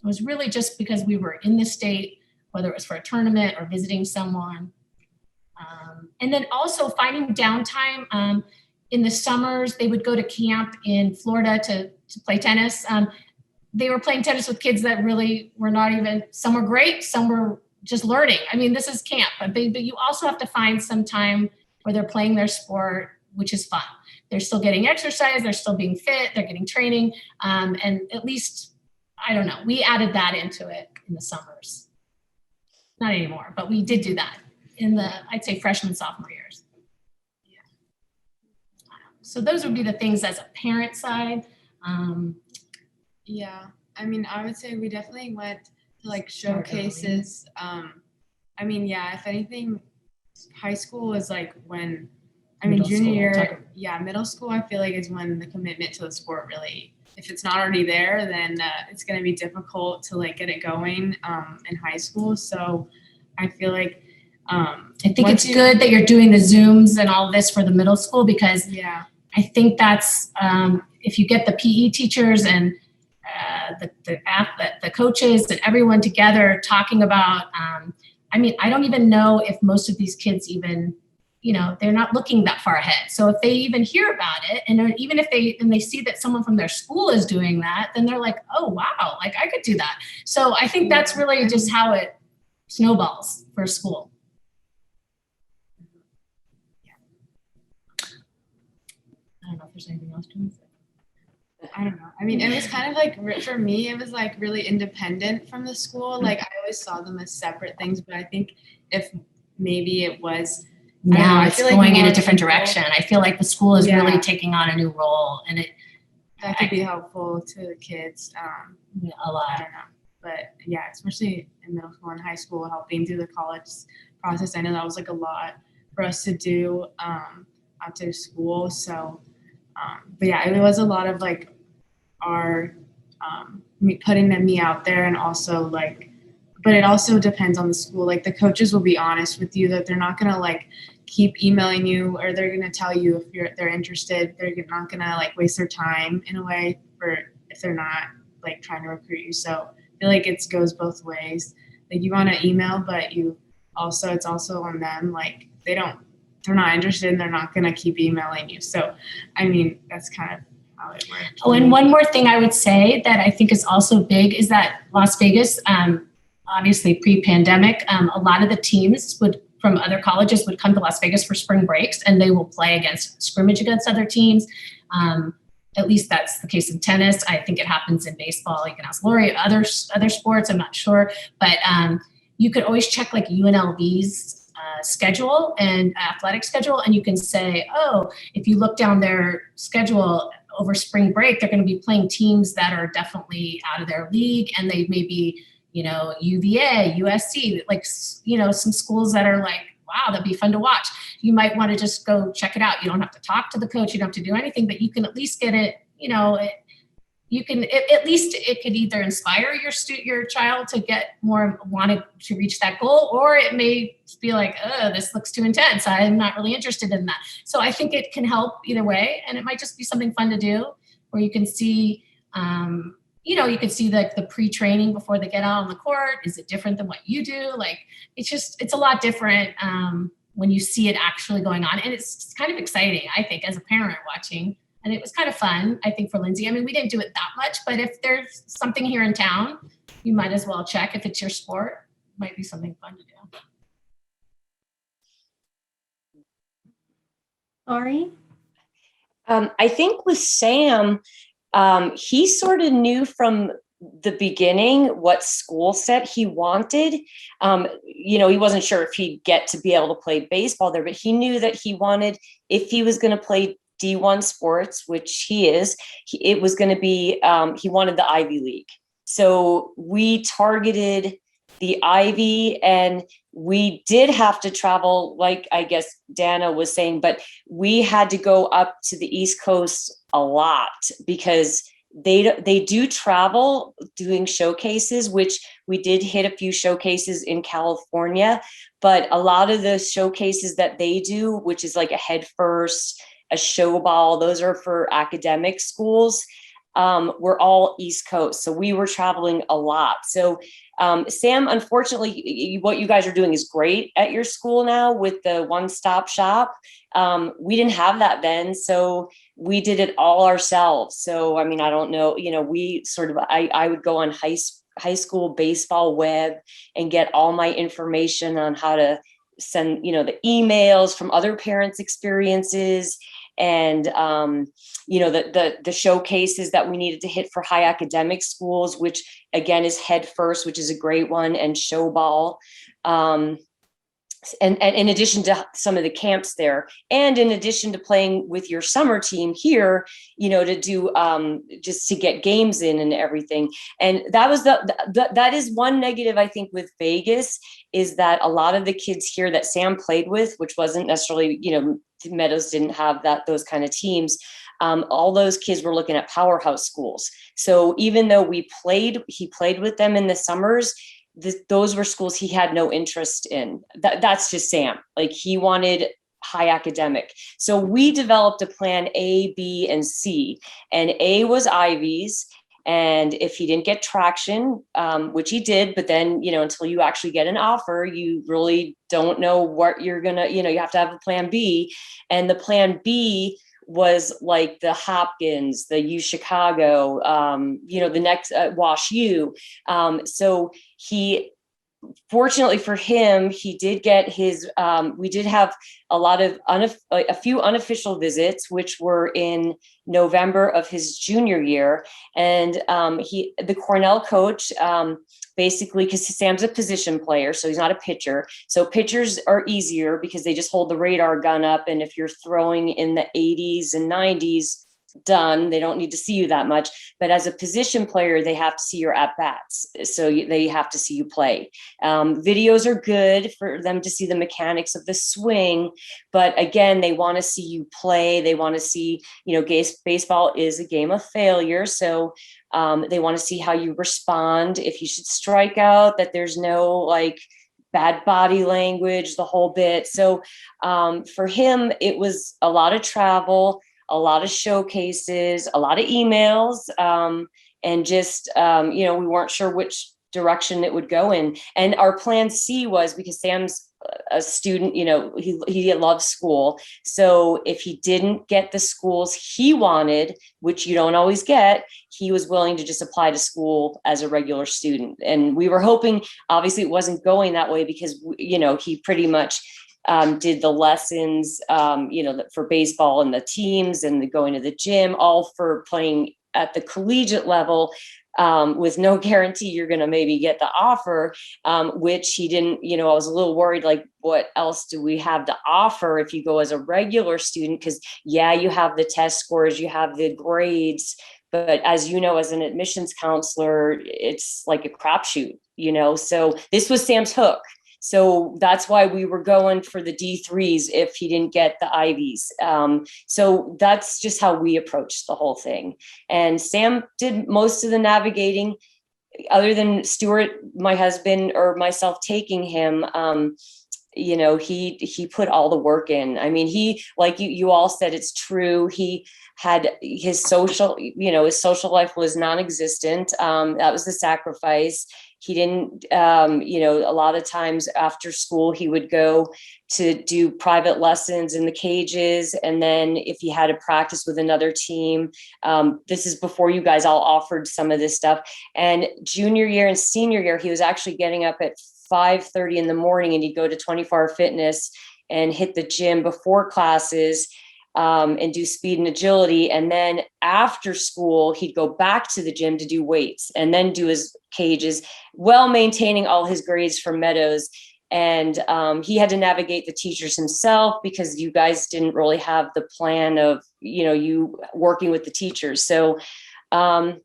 It was really just because we were in the state, whether it was for a tournament or visiting someone. And then also finding downtime. In the summers, they would go to camp in Florida to play tennis. They were playing tennis with kids that really were not even, some were great, some were just learning. I mean, this is camp, but you also have to find some time where they're playing their sport, which is fun. They're still getting exercise, they're still being fit, they're getting training. And at least, I don't know, we added that into it in the summers. Not anymore, but we did do that in the, I'd say, freshman, sophomore years. Yeah. So those would be the things as a parent side. Yeah, I mean, I would say we definitely went to like showcases. I mean, yeah, if anything, high school was like when, I mean, junior year, yeah, middle school, I feel like is when the commitment to the sport really, if it's not already there, then it's going to be difficult to like get it going in high school. So I feel like I think it's good that you're doing the Zooms and all this for the middle school, because yeah, I think that's if you get the PE teachers and the coaches and everyone together talking about, I mean, I don't even know if most of these kids even, you know, they're not looking that far ahead. So if they even hear about it, and even if they see that someone from their school is doing that, then they're like, oh, wow, like I could do that. So I think that's really just how it snowballs for school. I don't know if there's anything else to say. I don't know. I mean, it was kind of like, for me, it was like really independent from the school. Like I always saw them as separate things, but I think if maybe it was, now it's like going in a different direction. I feel like the school is really Yeah. taking on a new role, and that could be helpful to the kids. a lot. I don't know. But yeah, especially in middle school and high school, helping through the college process. I know that was like a lot for us to do after school. So, but yeah, it was a lot of like our putting me out there, and also like, but it also depends on the school. Like the coaches will be honest with you that they're not gonna like keep emailing you, or they're gonna tell you if they're interested. They're not gonna like waste their time in a way for if they're not like trying to recruit you. So I feel like it goes both ways. Like you want to email, but you also, it's also on them. Like they're not interested, and they're not gonna keep emailing you. So I mean, that's kind of how it works. Oh, and one more thing I would say that I think is also big is that Las Vegas, obviously pre-pandemic, a lot of the teams from other colleges would come to Las Vegas for spring breaks, and they will play scrimmage against other teams. At least that's the case in tennis. I think it happens in baseball. You can ask Lori, other sports, I'm not sure. But you could always check like UNLV's schedule and athletic schedule, and you can say, oh, if you look down their schedule over spring break, they're going to be playing teams that are definitely out of their league, and they may be, you know, UVA, USC, like, you know, some schools that are like, wow, that'd be fun to watch. You might want to just go check it out. You don't have to talk to the coach. You don't have to do anything, but you can at least get it, you know, at least it could either inspire your child to get more, wanted to reach that goal, or it may be like, oh, this looks too intense. I'm not really interested in that. So I think it can help either way. And it might just be something fun to do where you can see, you know, you could see like the pre-training before they get out on the court. Is it different than what you do? Like, it's a lot different when you see it actually going on. And it's kind of exciting, I think, as a parent watching. And it was kind of fun, I think, for Lindsay. I mean, we didn't do it that much, but if there's something here in town, you might as well check. If it's your sport, it might be something fun to do. Lori? I think with Sam, he sort of knew from the beginning what school set he wanted. You know, he wasn't sure if he'd get to be able to play baseball there, but he knew that he wanted, if he was going to play D1 sports, which he is, it was going to be, he wanted the Ivy League. So we targeted the Ivy, and we did have to travel, like I guess Dana was saying, but we had to go up to the East Coast a lot because they do travel doing showcases, which we did hit a few showcases in California, but a lot of the showcases that they do, which is like a head first, a show ball, those are for academic schools. We're all East Coast. So we were traveling a lot. So Sam, unfortunately, what you guys are doing is great at your school now with the one-stop shop. We didn't have that then. So we did it all ourselves. So, I mean, I don't know, you know, we sort of, I would go on high school baseball web and get all my information on how to send, the emails from other parents' experiences, and the showcases that we needed to hit for high academic schools, which again is Head First, which is a great one, and Show Ball. And in addition to some of the camps there, and in addition to playing with your summer team here, to do just to get games in and everything. And that was that is one negative, I think, with Vegas, is that a lot of the kids here that Sam played with, which wasn't necessarily, Meadows didn't have those kind of teams. All those kids were looking at powerhouse schools. So even though he played with them in the summers, those were schools he had no interest in. That's just Sam. Like, he wanted high academic. So we developed a plan A, B, and C. And A was Ivies. And if he didn't get traction, which he did, but then, until you actually get an offer, you really don't know what you're gonna, you have to have a plan B. And the plan B was like the Hopkins, the U Chicago, the next Wash U. So fortunately for him, he did get his, we did have a lot of, a few unofficial visits, which were in November of his junior year. And the Cornell coach, basically, because Sam's a position player, so he's not a pitcher. So pitchers are easier because they just hold the radar gun up. And if you're throwing in the 80s and 90s, done, they don't need to see you that much. But as a position player, they have to see your at-bats. So they have to see you play. Videos are good for them to see the mechanics of the swing. But again, they want to see you play. They want to see, baseball is a game of failure. So they want to see how you respond. If you should strike out, that there's no bad body language, the whole bit. So for him, it was a lot of travel, a lot of showcases, a lot of emails, and just, we weren't sure which direction it would go in. And our plan C was, because Sam's a student, he loves school. So if he didn't get the schools he wanted, which you don't always get, he was willing to just apply to school as a regular student. And we were hoping, obviously it wasn't going that way, because, he pretty much did the lessons, for baseball and the teams and the going to the gym, all for playing at the collegiate level, with no guarantee you're going to maybe get the offer, which he didn't. I was a little worried, what else do we have to offer if you go as a regular student? Because you have the test scores, you have the grades, but as you know, as an admissions counselor, it's like a crapshoot, so this was Sam's hook. So that's why we were going for the D3s if he didn't get the Ivies. So that's just how we approached the whole thing. And Sam did most of the navigating, other than Stuart, my husband, or myself taking him. He put all the work in. I mean, he, like you all said, it's true. He had his social life was non-existent. That was the sacrifice. He didn't, a lot of times after school, he would go to do private lessons in the cages. And then if he had to practice with another team, this is before you guys all offered some of this stuff. And junior year and senior year, he was actually getting up at 5:30 in the morning, and he'd go to 24 Hour Fitness and hit the gym before classes, and do speed and agility. And then after school, he'd go back to the gym to do weights and then do his cages, while maintaining all his grades from Meadows. And he had to navigate the teachers himself, because you guys didn't really have the plan of, you working with the teachers. So that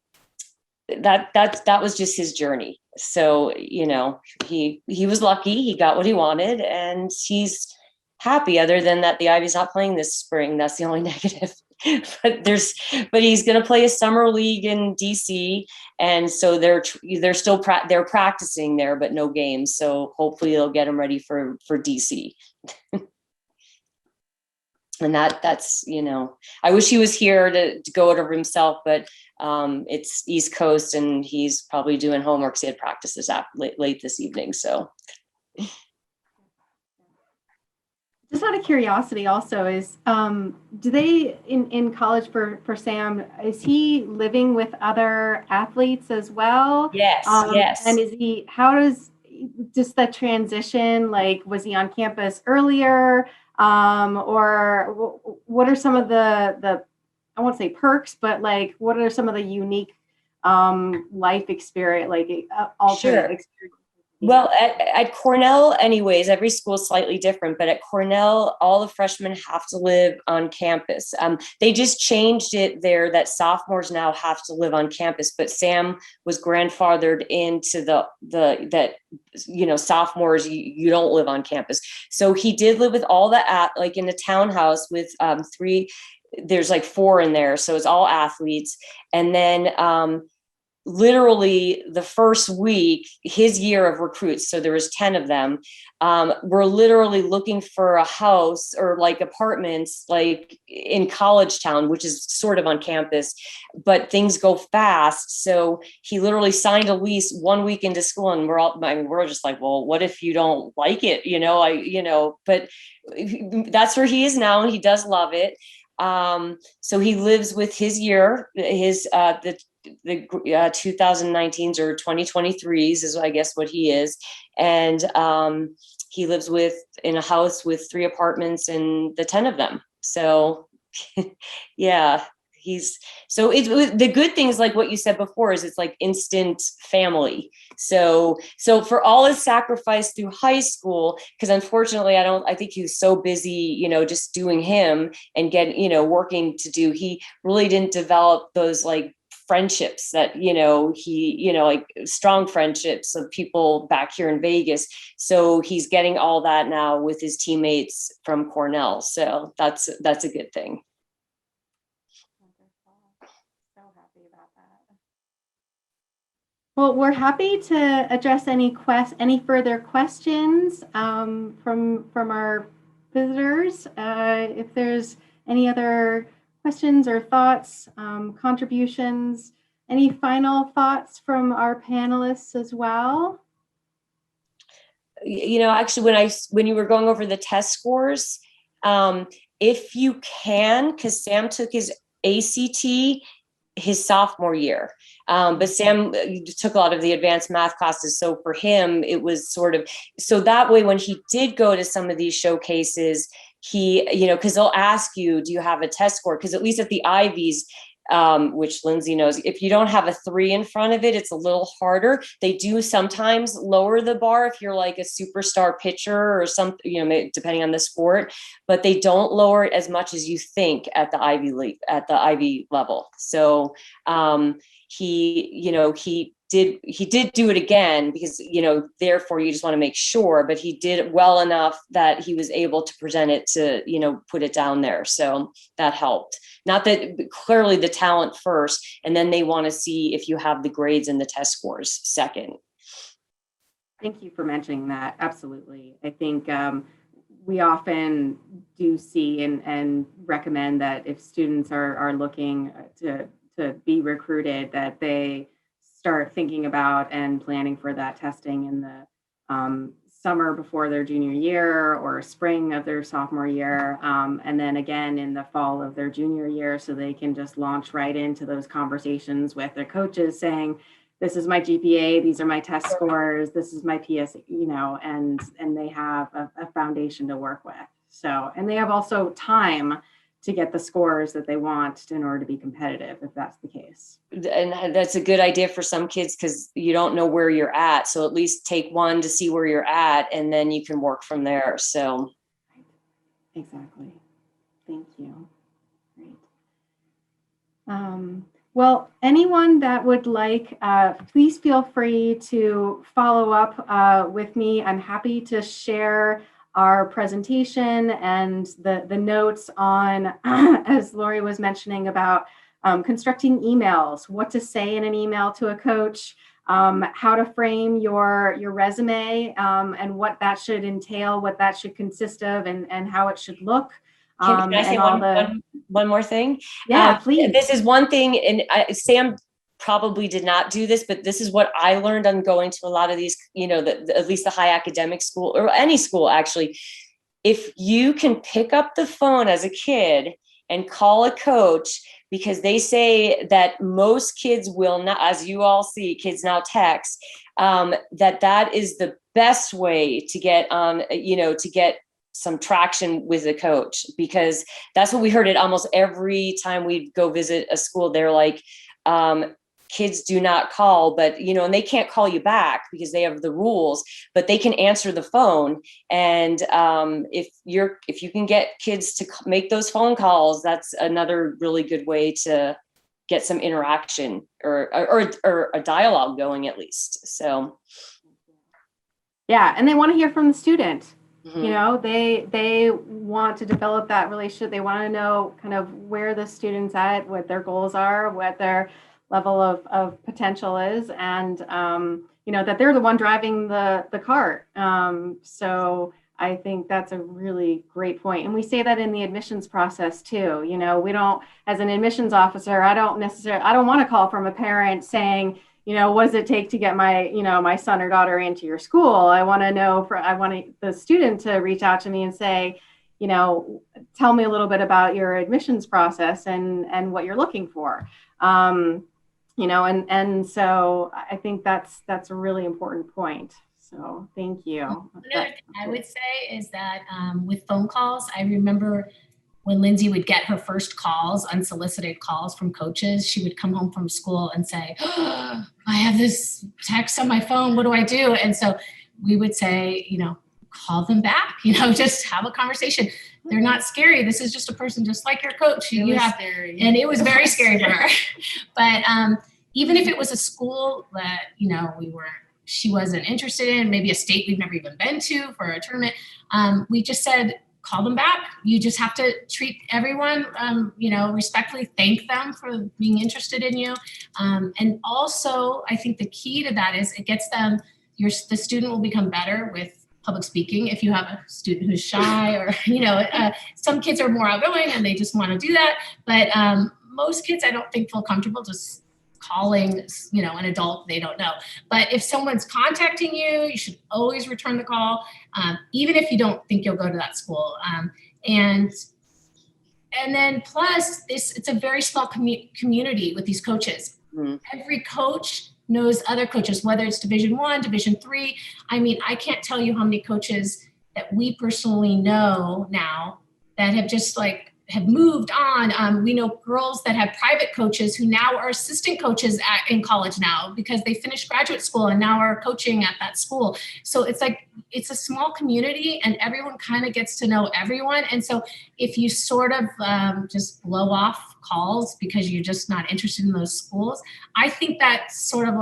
was just his journey. So, he was lucky, he got what he wanted, and he's happy. Other than that, the Ivy's not playing this spring. That's the only negative. But he's going to play a summer league in DC, and so they're still they're practicing there, but no games. So hopefully they'll get him ready for DC. And that's I wish he was here to go over himself, but it's East Coast, and he's probably doing homework. He had practices late this evening, so. Just out of curiosity also is, do they in college for Sam, is he living with other athletes as well? Yes, yes. And how does just the transition, like, was he on campus earlier? Or what are some of the, I won't say perks, but like, what are some of the unique life experience, like alternate Sure. experience? Well, at Cornell, anyways, every school is slightly different, but at Cornell, all the freshmen have to live on campus. They just changed it there that sophomores now have to live on campus, but Sam was grandfathered into that, sophomores, you don't live on campus. So he did live with all like in a townhouse with there's like 4 in there. So it's all athletes. And then, literally the first week, his year of recruits, so there was 10 of them, were literally looking for a house or like apartments like in College Town, which is sort of on campus, but things go fast. So he literally signed a lease 1 week into school, and we're just like, well, what if you don't like it? But that's where he is now, and he does love it. So he lives with his year, the 2019s or 2023s is, I guess, what he is. And he lives in a house with 3 apartments and the 10 of them. So yeah, the good thing is, like what you said before, is it's like instant family. So for all his sacrifice through high school, because unfortunately I think he was so busy, just doing him and working to do, he really didn't develop those like friendships that, like strong friendships of people back here in Vegas. So he's getting all that now with his teammates from Cornell. So that's a good thing. So happy about that. Well, we're happy to address any further questions from our visitors. If there's any other questions or thoughts, contributions, any final thoughts from our panelists as well? Actually, when you were going over the test scores, if you can, because Sam took his ACT his sophomore year, but Sam took a lot of the advanced math classes. So for him, it was so that way when he did go to some of these showcases, he, because they'll ask you, do you have a test score? Because at least at the Ivies, which Lindsay knows, if you don't have a 3 in front of it, it's a little harder. They do sometimes lower the bar if you're like a superstar pitcher or something, depending on the sport, but they don't lower it as much as you think at the Ivy level. So he did do it again because, therefore you just want to make sure, but he did it well enough that he was able to present it to, put it down there. So that helped. Not that clearly the talent first, and then they want to see if you have the grades and the test scores second. Thank you for mentioning that. Absolutely. I think we often do see and recommend that if students are looking to be recruited, that they start thinking about and planning for that testing in the summer before their junior year or spring of their sophomore year, and then again in the fall of their junior year, so they can just launch right into those conversations with their coaches saying, this is my GPA, these are my test scores, this is my PS, and they have a foundation to work with. So, and they have also time to get the scores that they want in order to be competitive, if that's the case. And that's a good idea for some kids because you don't know where you're at. So at least take one to see where you're at, and then you can work from there. So. Exactly. Thank you. Great. Well, anyone that would like, please feel free to follow up with me. I'm happy to share our presentation and the notes on, as Lori was mentioning, about constructing emails, what to say in an email to a coach, how to frame your resume, and what that should entail, what that should consist of, and how it should look. Can I say one more thing? Yeah, please. This is one thing, and Sam probably did not do this, but this is what I learned on going to a lot of these, at least the high academic school or any school actually. if you can pick up the phone as a kid and call a coach, because they say that most kids will not, as you all see, kids now text, that is the best way to get to get some traction with a coach, because that's what we heard at almost every time we go visit a school. They're like, kids do not call, but and they can't call you back because they have the rules, but they can answer the phone. And if you can get kids to make those phone calls, that's another really good way to get some interaction or a dialogue going at least. So yeah, and they want to hear from the student. mhm. They want to develop that relationship. They want to know kind of where the student's at, what their goals are, what their level of potential is, and that they're the one driving the cart. So I think that's a really great point. And we say that in the admissions process too. We don't, as an admissions officer, I don't want to call from a parent saying, what does it take to get my, my son or daughter into your school? I want the student to reach out to me and say, tell me a little bit about your admissions process and what you're looking for. And so I think that's a really important point. So thank you. Another thing I would say is that with phone calls, I remember when Lindsay would get her first calls, unsolicited calls from coaches, she would come home from school and say, oh, I have this text on my phone. What do I do? And so we would say, call them back, just have a conversation. They're not scary. This is just a person just like your coach. Scary. And it was very scary for her. But even if it was a school that, she wasn't interested in, maybe a state we've never even been to for a tournament, we just said, call them back. You just have to treat everyone, respectfully, thank them for being interested in you. And also, I think the key to that is it gets them, the student will become better with public speaking. If you have a student who's shy or, some kids are more outgoing and they just want to do that. But most kids, I don't think feel comfortable just calling, an adult they don't know. But if someone's contacting you, you should always return the call, even if you don't think you'll go to that school. And then plus, it's a very small community with these coaches. Mm. Every coach knows other coaches, whether it's Division I, Division III. I mean, I can't tell you how many coaches that we personally know now that have just have moved on. We know girls that have private coaches who now are assistant coaches in college now because they finished graduate school and now are coaching at that school. So it's a small community and everyone kind of gets to know everyone. And so if you sort of just blow off calls because you're just not interested in those schools, I think that's sort of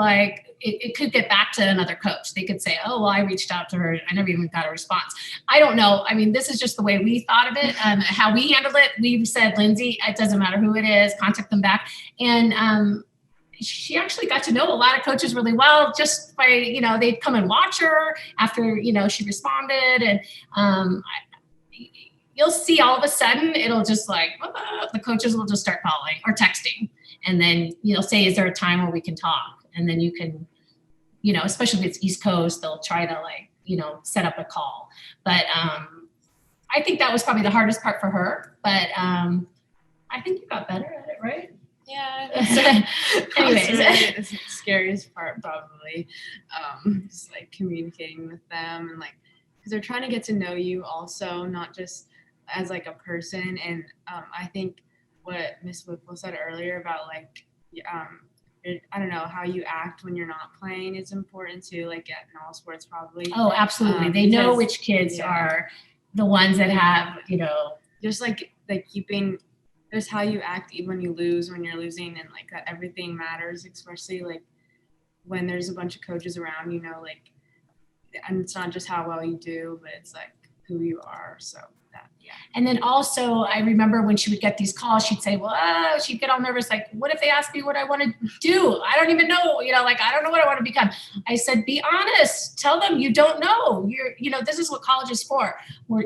it could get back to another coach. They could say, oh, well, I reached out to her. I never even got a response. I don't know. I mean, this is just the way we thought of it. How we handled it, we said, Lindsay, it doesn't matter who it is, contact them back. And she actually got to know a lot of coaches really well just by, they'd come and watch her after, she responded. And you'll see all of a sudden, it'll just the coaches will just start calling or texting. And then you'll say, is there a time where we can talk? And then you can, especially if it's East Coast, they'll try to set up a call. But I think that was probably the hardest part for her. But I think you got better at it, right? Yeah. Anyways, the scariest part probably, just communicating with them and because they're trying to get to know you also, not just as a person. And I think what Miss Whipple said earlier about I don't know, how you act when you're not playing is important too, in all sports probably. Oh, absolutely. They know which kids are the ones that have, just keeping, just how you act even when you lose, when you're losing, and that everything matters, especially when there's a bunch of coaches around, and it's not just how well you do, but it's who you are. So that, yeah. And then also, I remember when she would get these calls, she'd say, well, she'd get all nervous. What if they ask me what I want to do? I don't even know, I don't know what I want to become. I said, be honest, tell them you don't know. This is what college is for.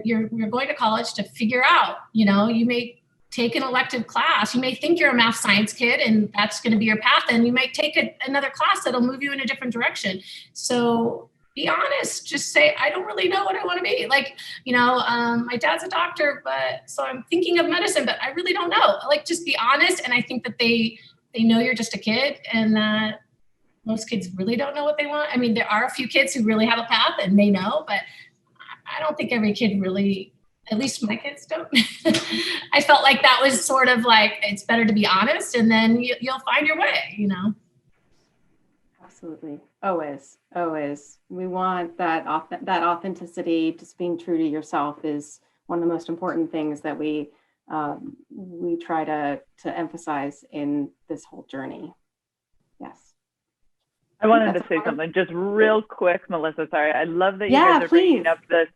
You're going to college to figure out, you may take an elective class. You may think you're a math science kid and that's going to be your path. And you might take another class that'll move you in a different direction. So, be honest. Just say, I don't really know what I want to be. Like, my dad's a doctor, so I'm thinking of medicine, but I really don't know. Like, just be honest. And I think that they know you're just a kid, and that most kids really don't know what they want. I mean, there are a few kids who really have a path and they know, but I don't think every kid really, at least my kids don't. I felt like that was sort of like, it's better to be honest, and then you'll find your way, Absolutely. Always. We want that authenticity. Just being true to yourself is one of the most important things that we try to emphasize in this whole journey. Yes. I wanted to say something just real quick, Melissa. Sorry. I love that you guys are bringing up this,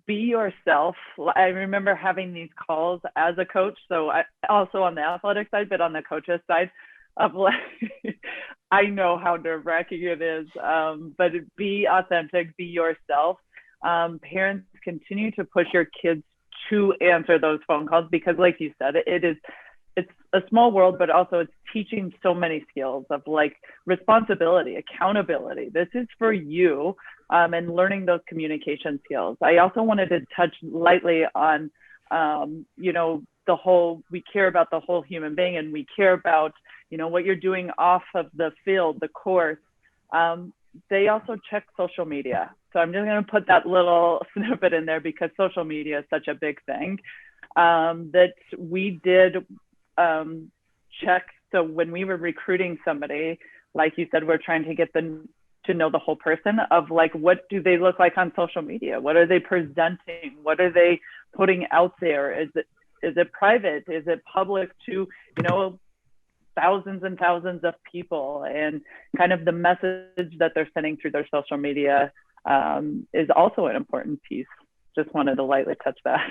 be yourself. I remember having these calls as a coach. So I also on the athletic side, but on the coaches side of like, I know how nerve-wracking it is, but be authentic, be yourself. Parents, continue to push your kids to answer those phone calls because like you said, it's a small world, but also it's teaching so many skills of like responsibility, accountability. This is for you, and learning those communication skills. I also wanted to touch lightly on, we care about the whole human being, and we care about, what you're doing off of the field, the course. They also check social media. So I'm just going to put that little snippet in there because social media is such a big thing that we did check. So when we were recruiting somebody, like you said, we're trying to get them to know the whole person of like, what do they look like on social media? What are they presenting? What are they putting out there? Is it private? Is it public to, thousands and thousands of people? And kind of the message that they're sending through their social media is also an important piece. Just wanted to lightly touch that.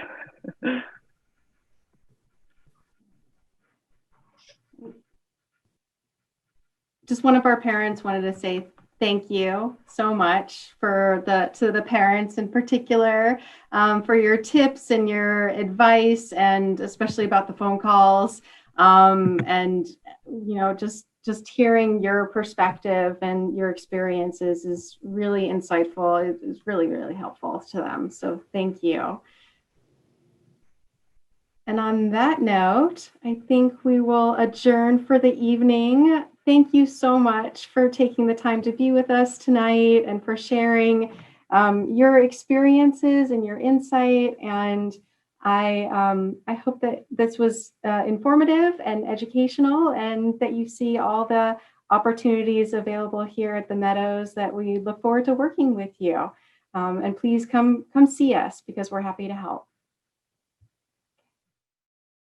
Just one of our parents wanted to say thank you so much to the parents in particular for your tips and your advice, and especially about the phone calls, and just hearing your perspective and your experiences is really insightful. It is really, really helpful to them. So thank you. And on that note, I think we will adjourn for the evening. Thank you so much for taking the time to be with us tonight and for sharing your experiences and your insight. And I hope that this was informative and educational, and that you see all the opportunities available here at the Meadows, that we look forward to working with you. And please come see us because we're happy to help.